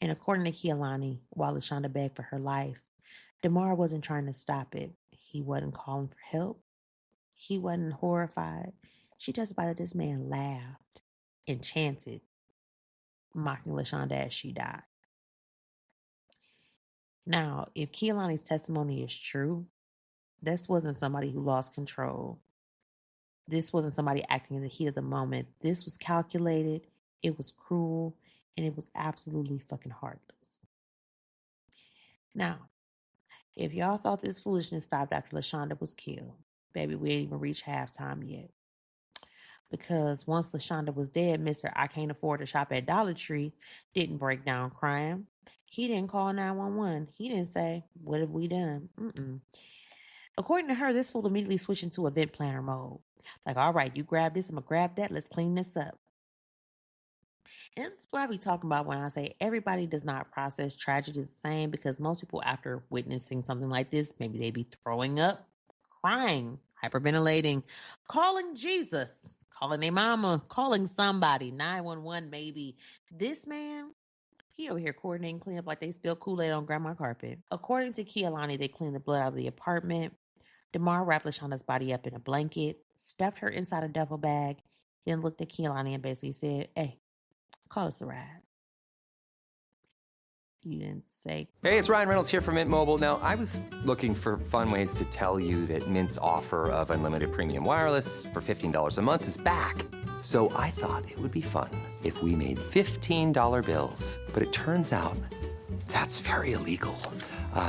And according to Kehlani, while LaShonda begged for her life, DeMar wasn't trying to stop it. He wasn't calling for help. He wasn't horrified. She testified that this man laughed and chanted, mocking LaShonda as she died. Now, if Kehlani's testimony is true, this wasn't somebody who lost control. This wasn't somebody acting in the heat of the moment. This was calculated, it was cruel, and it was absolutely fucking heartless. Now, if y'all thought this foolishness stopped after LaShonda was killed, baby, we ain't even reached halftime yet. Because once LaShonda was dead, Mr. I can't afford to shop at Dollar Tree didn't break down crying. He didn't call 911. He didn't say, what have we done? According to her, this fool immediately switched into event planner mode. Like, all right, you grab this, I'm going to grab that. Let's clean this up. And this is what I be talking about when I say everybody does not process tragedy the same, because most people, after witnessing something like this, maybe they be throwing up, crying, hyperventilating, calling Jesus, calling their mama, calling somebody, 911 maybe. This man, he over here coordinating cleanup like they spilled Kool-Aid on grandma's carpet. According to Kehlani, they cleaned the blood out of the apartment. DeMar wrapped LaShonda's body up in a blanket, stuffed her inside a duffel bag, then looked at Kehlani and basically said, hey, call us a ride. You didn't say. Hey, it's Ryan Reynolds here from Mint Mobile. Now, I was looking for fun ways to tell you that Mint's offer of unlimited premium wireless for $15 a month is back. So I thought it would be fun if we made $15 bills. But it turns out that's very illegal.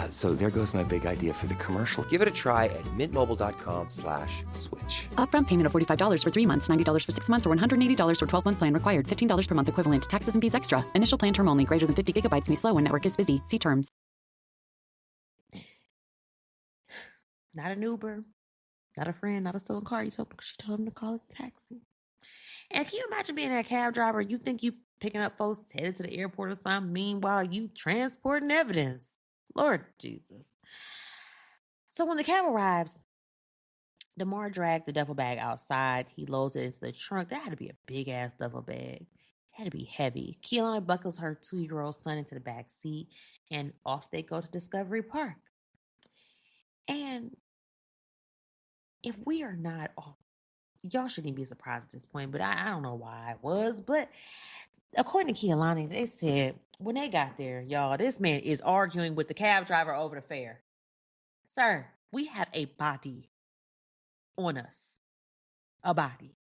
So there goes my big idea for the commercial. Give it a try at mintmobile.com/switch. Upfront payment of $45 for 3 months, $90 for 6 months, or $180 for 12-month plan required. $15 per month equivalent. Taxes and fees extra. Initial plan term only. Greater than 50 gigabytes may slow when network is busy. See terms. Not an Uber, not a friend, not a stolen car. She told him to call a taxi. And can you imagine being a cab driver? You think you picking up folks headed to the airport or something. Meanwhile, you transporting evidence. Lord Jesus. So when the cab arrives, DeMar dragged the duffel bag outside. He loads it into the trunk. That had to be a big-ass duffel bag. It had to be heavy. Kehlani buckles her 2-year-old son into the back seat, and off they go to Discovery Park. And if we are not all, y'all shouldn't even be surprised at this point, but I don't know why I was. But according to Kehlani, they said when they got there, y'all, this man is arguing with the cab driver over the fare. Sir, we have a body on us. A body.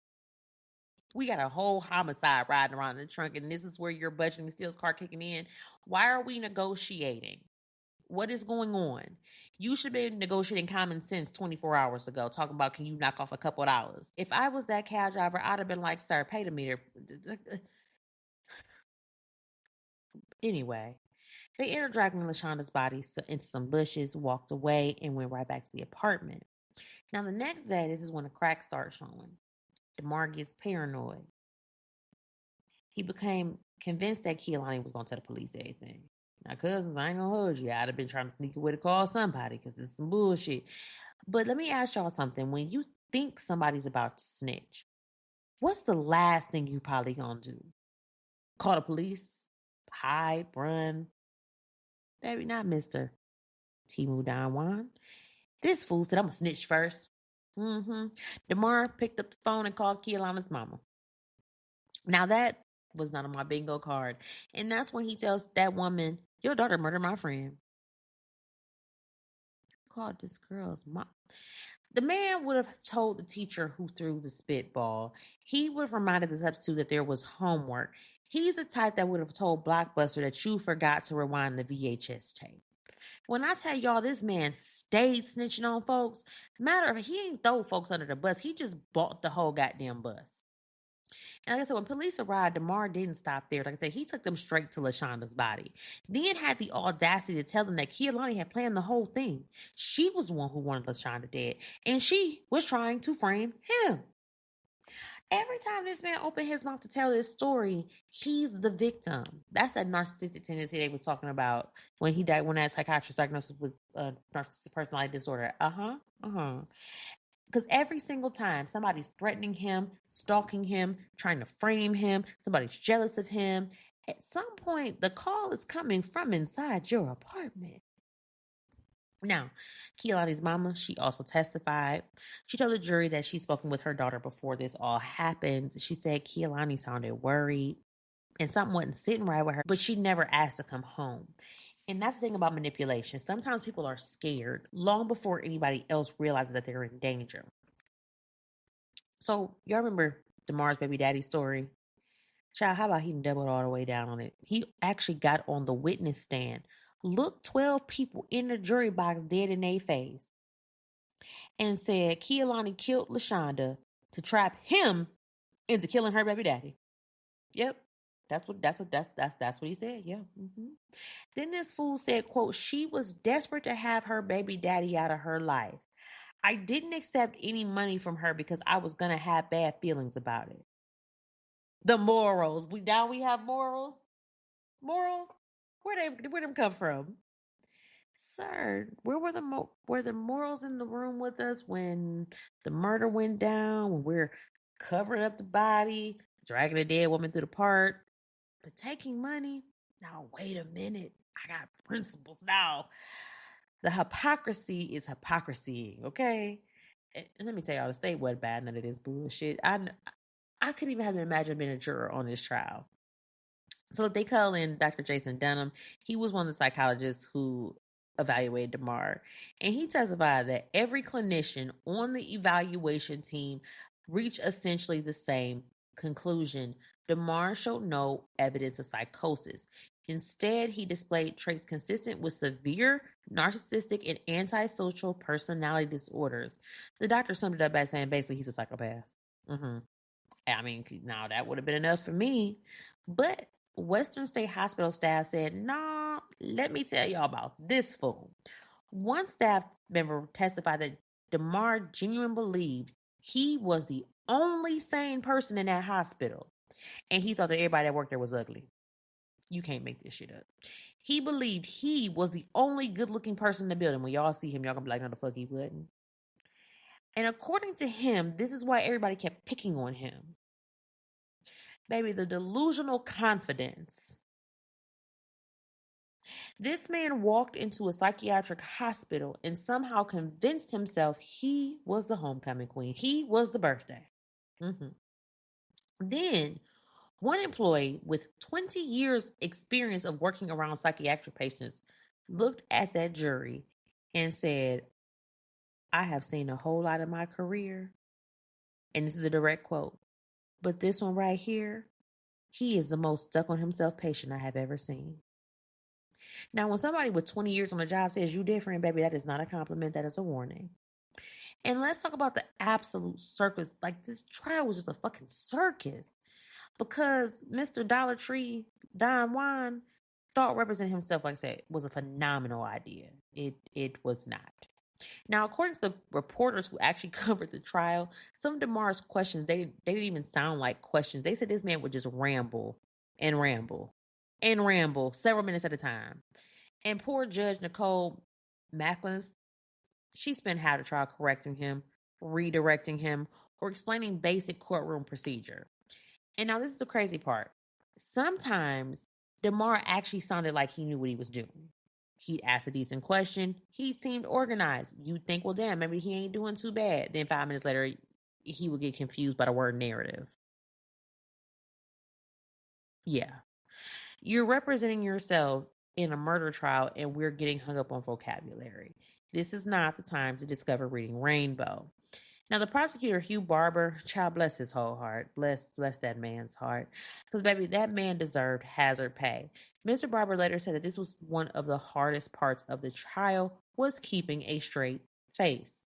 We got a whole homicide riding around in the trunk, and this is where your budgeting skills start kicking in. Why are we negotiating? What is going on? You should be negotiating common sense 24 hours ago, talking about can you knock off a couple of dollars. If I was that cab driver, I'd have been like, sir, pay the meter. Anyway, they ended up dragging LaShonda's body into some bushes, walked away, and went right back to the apartment. Now, the next day, this is when the cracks start showing. DeMar gets paranoid. He became convinced that Kehlani was going to tell the police everything. Now, cousins, I ain't going to hold you. I'd have been trying to sneak away to call somebody because this is some bullshit. But let me ask y'all something. When you think somebody's about to snitch, what's the last thing you probably going to do? Call the police? Hide? Run? Baby, not Mr. Timu Danwan. This fool said, I'm going to snitch first. DeMar picked up the phone and called Kehlani's mama. Now, that was not on my bingo card. And that's when he tells that woman, your daughter murdered my friend. Called this girl's mom. The man would have told the teacher who threw the spitball. He would have reminded the substitute that there was homework. He's the type that would have told Blockbuster that you forgot to rewind the VHS tape. When I tell y'all this man stayed snitching on folks, matter of he ain't throw folks under the bus. He just bought the whole goddamn bus. And like I said, when police arrived, DeMar didn't stop there. Like I said, he took them straight to LaShonda's body. Then had the audacity to tell them that Kehlani had planned the whole thing. She was the one who wanted LaShonda dead, and she was trying to frame him. Every time this man opened his mouth to tell this story, he's the victim. That's that narcissistic tendency they was talking about when he died, when that psychiatrist diagnosed with narcissistic personality disorder. Because every single time somebody's threatening him, stalking him, trying to frame him, somebody's jealous of him, at some point the call is coming from inside your apartment. Now, Kehlani's mama, she also testified. She told the jury that she'd spoken with her daughter before this all happened. She said Kehlani sounded worried and something wasn't sitting right with her, but she never asked to come home. And that's the thing about manipulation. Sometimes people are scared long before anybody else realizes that they're in danger. So y'all remember DeMar's baby daddy story? Child, how about he doubled all the way down on it? He actually got on the witness stand, looked 12 people in the jury box dead in their face, and said Kehlani killed LaShonda to trap him into killing her baby daddy. Yep. That's what he said. Yeah. Then this fool said, quote, she was desperate to have her baby daddy out of her life. I didn't accept any money from her because I was gonna have bad feelings about it. The morals. We have morals. Morals? Where them come from? Sir, where were the morals in the room with us when the murder went down, when we're covering up the body, dragging a dead woman through the park, but taking money? Now wait a minute. I got principles now. The hypocrisy is hypocrisy, okay? And let me tell y'all, the state wasn't bad. None of this bullshit. I couldn't even have imagined being a juror on this trial. So they call in Dr. Jason Dunham. He was one of the psychologists who evaluated DeMar. And he testified that every clinician on the evaluation team reached essentially the same conclusion. DeMar showed no evidence of psychosis. Instead, he displayed traits consistent with severe narcissistic and antisocial personality disorders. The doctor summed it up by saying basically he's a psychopath. I mean, now that would have been enough for me. But Western State Hospital staff said, nah, let me tell y'all about this fool. One staff member testified that DeMar genuinely believed he was the only sane person in that hospital. And he thought that everybody that worked there was ugly. You can't make this shit up. He believed he was the only good-looking person in the building. When y'all see him, y'all gonna be like, no, the fuck he wouldn't. And according to him, this is why everybody kept picking on him. Baby, the delusional confidence. This man walked into a psychiatric hospital and somehow convinced himself he was the homecoming queen. He was the birthday. Then, one employee with 20 years experience of working around psychiatric patients looked at that jury and said, I have seen a whole lot in my career. And this is a direct quote. But this one right here, he is the most stuck on himself patient I have ever seen. Now, when somebody with 20 years on the job says you different, baby, that is not a compliment. That is a warning. And let's talk about the absolute circus. Like, this trial was just a fucking circus. Because Mr. Dollar Tree, Don Juan, thought representing himself, like I said, was a phenomenal idea. It was not. Now, according to the reporters who actually covered the trial, some of DeMar's questions, they didn't even sound like questions. They said this man would just ramble and ramble and ramble several minutes at a time. And poor Judge Nicole Macklins, she spent half the trial correcting him, redirecting him, or explaining basic courtroom procedure. And now this is the crazy part. Sometimes DeMar actually sounded like he knew what he was doing. He'd ask a decent question. He seemed organized. You'd think, well, damn, maybe he ain't doing too bad. Then 5 minutes later, he would get confused by the word narrative. Yeah. You're representing yourself in a murder trial, and we're getting hung up on vocabulary. This is not the time to discover reading Rainbow. Now, the prosecutor, Hugh Barber, child, bless his whole heart. Bless that man's heart. Because, baby, that man deserved hazard pay. Mr. Barber later said that this was one of the hardest parts of the trial, was keeping a straight face.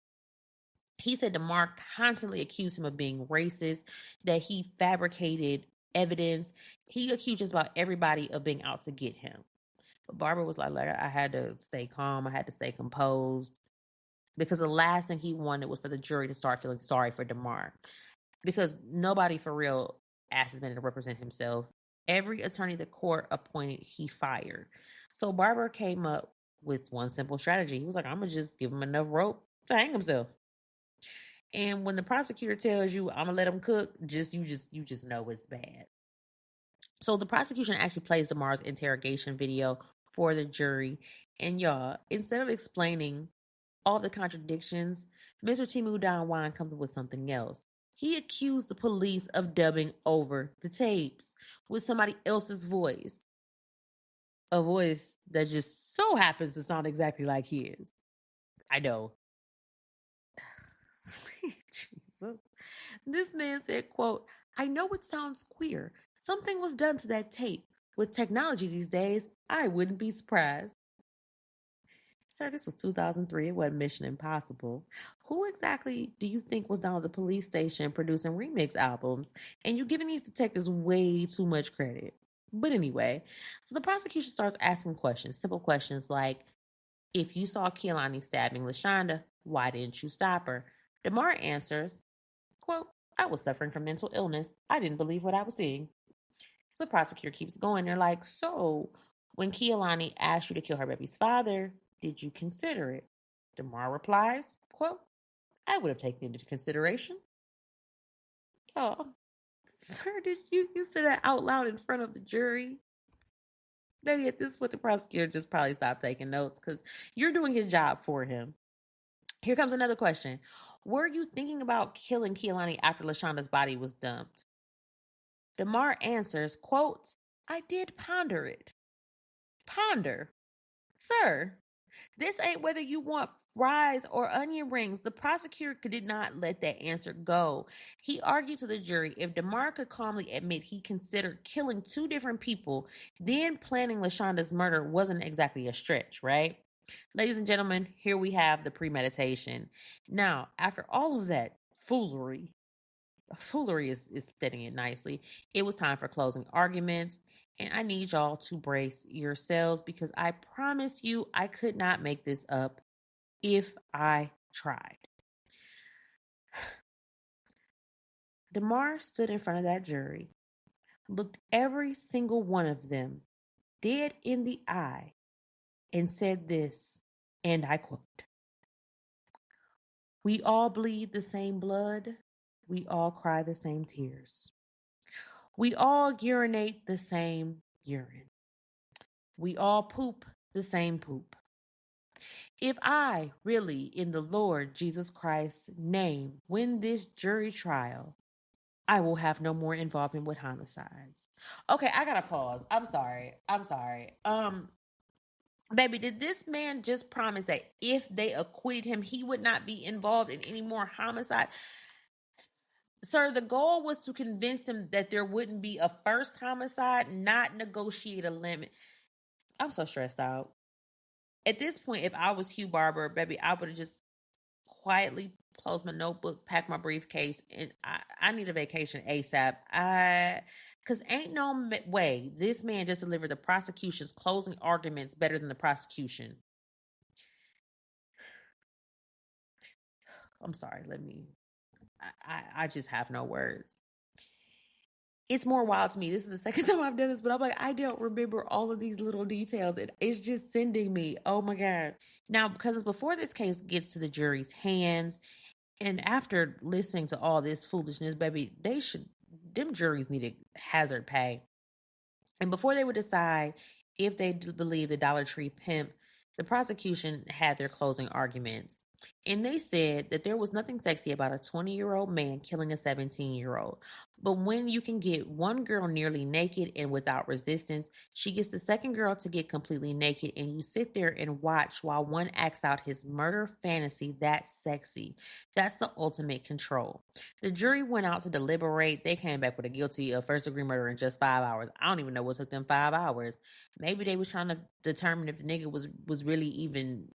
He said DeMar constantly accused him of being racist, that he fabricated evidence. He accused just about everybody of being out to get him. But Barber was like, I had to stay calm. I had to stay composed. Because the last thing he wanted was for the jury to start feeling sorry for DeMar. Because nobody for real asked this man to represent himself. Every attorney the court appointed, he fired. So Barber came up with one simple strategy. He was like, I'm going to just give him enough rope to hang himself. And when the prosecutor tells you, I'm going to let him cook, you just know it's bad. So the prosecution actually plays DeMar's interrogation video for the jury. And y'all, instead of explaining all the contradictions, Mr. Timu Don Juan comes up with something else. He accused the police of dubbing over the tapes with somebody else's voice. A voice that just so happens to sound exactly like his. I know. Sweet Jesus. This man said, quote, "I know it sounds queer. Something was done to that tape. With technology these days, I wouldn't be surprised." Sir, this was 2003. It wasn't Mission Impossible. Who exactly do you think was down at the police station producing remix albums? And you're giving these detectives way too much credit. But anyway, so the prosecution starts asking questions, simple questions like, if you saw Kehlani stabbing LaShonda, why didn't you stop her? DeMar answers, quote, "I was suffering from mental illness. I didn't believe what I was seeing." So the prosecutor keeps going. They're like, so when Kehlani asked you to kill her baby's father, did you consider it? DeMar replies, quote, "I would have taken it into consideration." Oh, sir, did you say that out loud in front of the jury? Maybe at this point the prosecutor just probably stopped taking notes because you're doing his job for him. Here comes another question. Were you thinking about killing Kehlani after LaShonda's body was dumped? DeMar answers, quote, "I did ponder it." Ponder. Sir, this ain't whether you want fries or onion rings. The prosecutor did not let that answer go. He argued to the jury if DeMar could calmly admit he considered killing two different people, then planning LaShonda's murder wasn't exactly a stretch, right? Ladies and gentlemen, here we have the premeditation. Now, after all of that foolery is fitting it nicely. It was time for closing arguments, and I need y'all to brace yourselves because I promise you I could not make this up if I tried. DeMar stood in front of that jury, looked every single one of them dead in the eye, and said this, and I quote, "We all bleed the same blood. We all cry the same tears. We all urinate the same urine. We all poop the same poop. If I really, in the Lord Jesus Christ's name, win this jury trial, I will have no more involvement with homicides." Okay, I gotta pause. I'm sorry. Baby, did this man just promise that if they acquitted him, he would not be involved in any more homicide? Sir, the goal was to convince him that there wouldn't be a first homicide, not negotiate a limit. I'm so stressed out. At this point, if I was Hugh Barber, baby, I would have just quietly closed my notebook, packed my briefcase, and I need a vacation ASAP. Because ain't no way this man just delivered the prosecution's closing arguments better than the prosecution. I'm sorry, I just have no words. It's more wild to me. This is the second time I've done this, but I'm like, I don't remember all of these little details. It's just sending me. Oh my God. Now, because before this case gets to the jury's hands, and after listening to all this foolishness, baby, them juries needed hazard pay. And before they would decide if they believe the Dollar Tree pimp, the prosecution had their closing arguments. And they said that there was nothing sexy about a 20-year-old man killing a 17-year-old. But when you can get one girl nearly naked and without resistance, she gets the second girl to get completely naked, and you sit there and watch while one acts out his murder fantasy, that's sexy. That's the ultimate control. The jury went out to deliberate. They came back with a guilty of first-degree murder in just 5 hours. I don't even know what took them 5 hours. Maybe they was trying to determine if the nigga was really even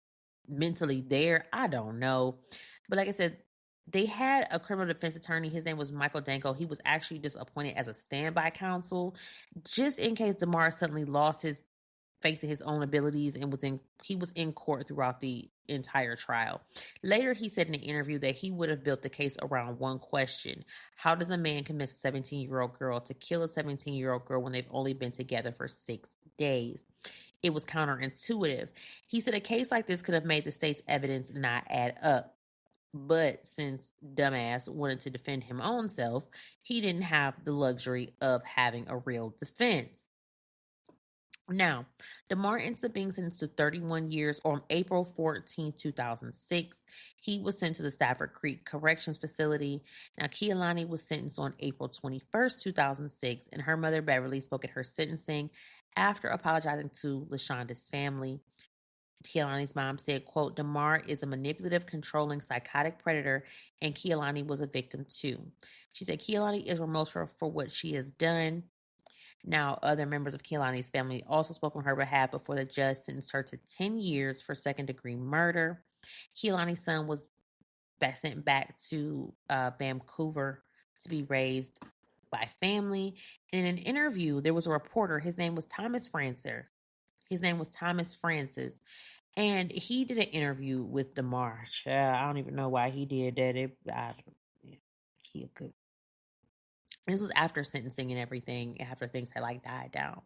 mentally there. I don't know. But like I said, they had a criminal defense attorney. His name was Michael Danko. He was actually just appointed as a standby counsel just in case DeMar suddenly lost his faith in his own abilities and he was in court throughout the entire trial. Later, he said in an interview that he would have built the case around one question: how does a man convince a 17-year-old girl to kill a 17-year-old girl when they've only been together for 6 days? It was counterintuitive. He said a case like this could have made the state's evidence not add up. But since dumbass wanted to defend his own self, he didn't have the luxury of having a real defense. Now, DeMar ends up being sentenced to 31 years on April 14, 2006. He was sent to the Stafford Creek Corrections Facility. Now, Kehlani was sentenced on April 21st, 2006, and her mother, Beverly, spoke at her sentencing after apologizing to LaShonda's family. Kehlani's mom said, quote, Damar is a manipulative, controlling, psychotic predator, and Kehlani was a victim too. She said Kehlani is remorseful for what she has done. Now, other members of Kehlani's family also spoke on her behalf before the judge sentenced her to 10 years for second-degree murder. Kehlani's son was sent back to Vancouver to be raised by family. And in an interview, there was a reporter. His name was Thomas Francis. And he did an interview with Damar. I don't even know why he did that. He a good. This was after sentencing and everything, after things had like died down.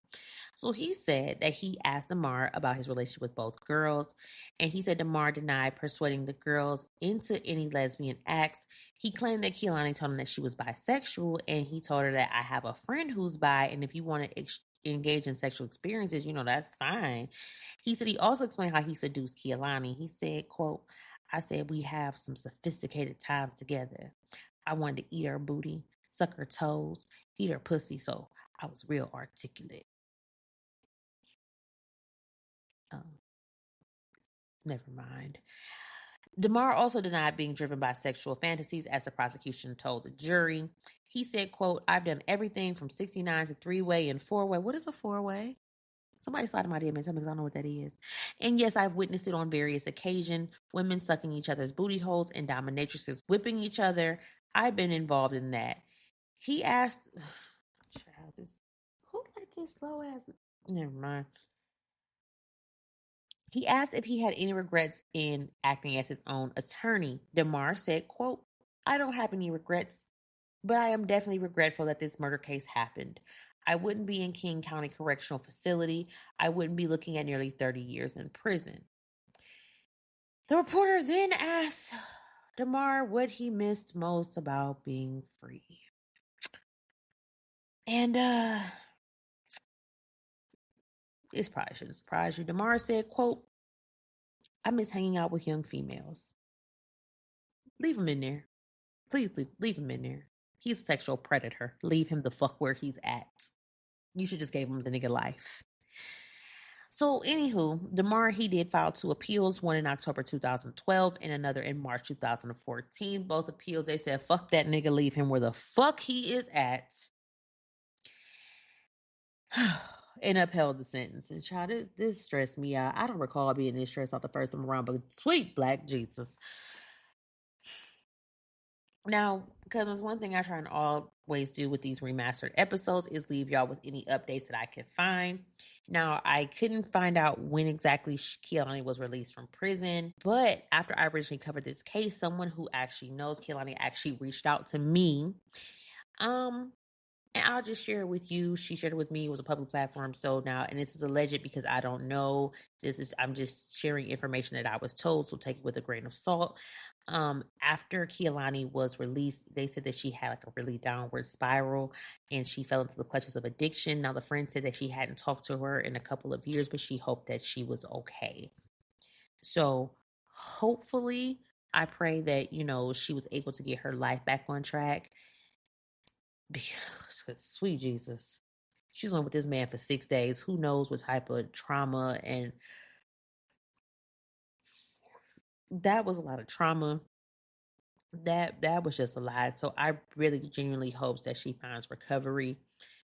So he said that he asked Damar about his relationship with both girls, and he said Damar denied persuading the girls into any lesbian acts. He claimed that Kehlani told him that she was bisexual, and he told her that I have a friend who's bi, and if you want to engage in sexual experiences, that's fine. He said he also explained how he seduced Kehlani. He said, quote, I said we have some sophisticated time together. I wanted to eat her booty, suck her toes, eat her pussy, so I was real articulate. Never mind. Damar also denied being driven by sexual fantasies, as the prosecution told the jury. He said, quote, I've done everything from 69 to three-way and four-way. What is a four-way? Somebody slide in my DM and tell me, because I don't know what that is. And yes, I've witnessed it on various occasions. Women sucking each other's booty holes and dominatrixes whipping each other. I've been involved in that. He asked, who like this slow ass? Never mind. He asked if he had any regrets in acting as his own attorney. Damar said, quote, I don't have any regrets, but I am definitely regretful that this murder case happened. I wouldn't be in King County Correctional Facility. I wouldn't be looking at nearly 30 years in prison. The reporter then asked Damar what he missed most about being free. And this probably shouldn't surprise you. Damar said, quote, I miss hanging out with young females. Leave him in there. Please leave him in there. He's a sexual predator. Leave him the fuck where he's at. You should just give him the nigga life. So, anywho, Damar, he did file 2 appeals, one in October 2012 and another in March 2014. Both appeals, they said, fuck that nigga, leave him where the fuck he is at. And upheld the sentence. And child, this stressed me out. I don't recall being this stressed out the first time around, but sweet black Jesus. Now, because there's one thing I try and always do with these remastered episodes is leave y'all with any updates that I can find. Now, I couldn't find out when exactly Kehlani was released from prison, but after I originally covered this case, someone who actually knows Kehlani actually reached out to me. And I'll just share it with you. She shared it with me. It was a public platform. So now, and this is alleged because I don't know. I'm just sharing information that I was told. So take it with a grain of salt. After Kehlani was released, they said that she had like a really downward spiral and she fell into the clutches of addiction. Now, the friend said that she hadn't talked to her in a couple of years, but she hoped that she was okay. So hopefully, I pray that, she was able to get her life back on track. Because sweet Jesus, she's on with this man for 6 days. Who knows what type of trauma, and that was a lot of trauma. That was just a lot. So I really genuinely hopes that she finds recovery.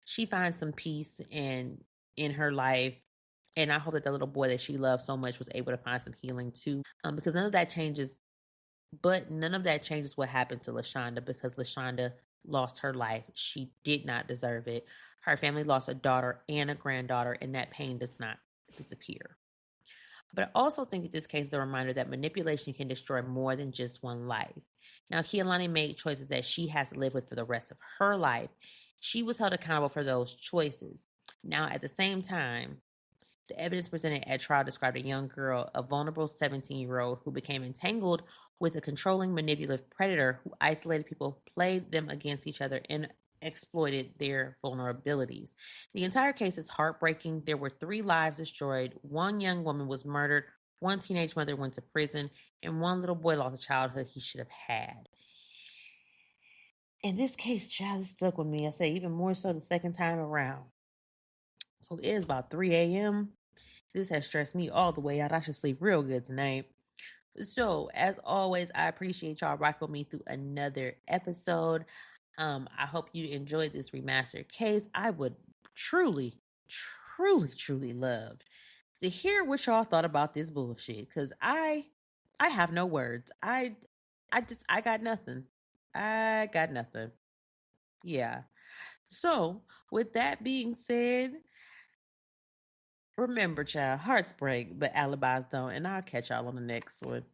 She finds some peace in her life. And I hope that the little boy that she loved so much was able to find some healing too. Because none of that changes what happened to LaShonda, because LaShonda lost her life. She did not deserve it. Her family lost a daughter and a granddaughter, and that pain does not disappear. But I also think that this case is a reminder that manipulation can destroy more than just one life. Now, Kehlani made choices that she has to live with for the rest of her life. She was held accountable for those choices. Now, at the same time, the evidence presented at trial described a young girl, a vulnerable 17-year-old who became entangled with a controlling, manipulative predator who isolated people, played them against each other, and exploited their vulnerabilities. The entire case is heartbreaking. There were 3 lives destroyed. 1 young woman was murdered. 1 teenage mother went to prison. And 1 little boy lost a childhood he should have had. And this case, child, stuck with me. I say even more so the second time around. So it is about 3 a.m. This has stressed me all the way out. I should sleep real good tonight. So, as always, I appreciate y'all rocking with me through another episode. I hope you enjoyed this remastered case. I would truly, truly love to hear what y'all thought about this bullshit, because I have no words. I got nothing. I got nothing. Yeah. So, with that being said, remember, child, hearts break, but alibis don't. And I'll catch y'all on the next one.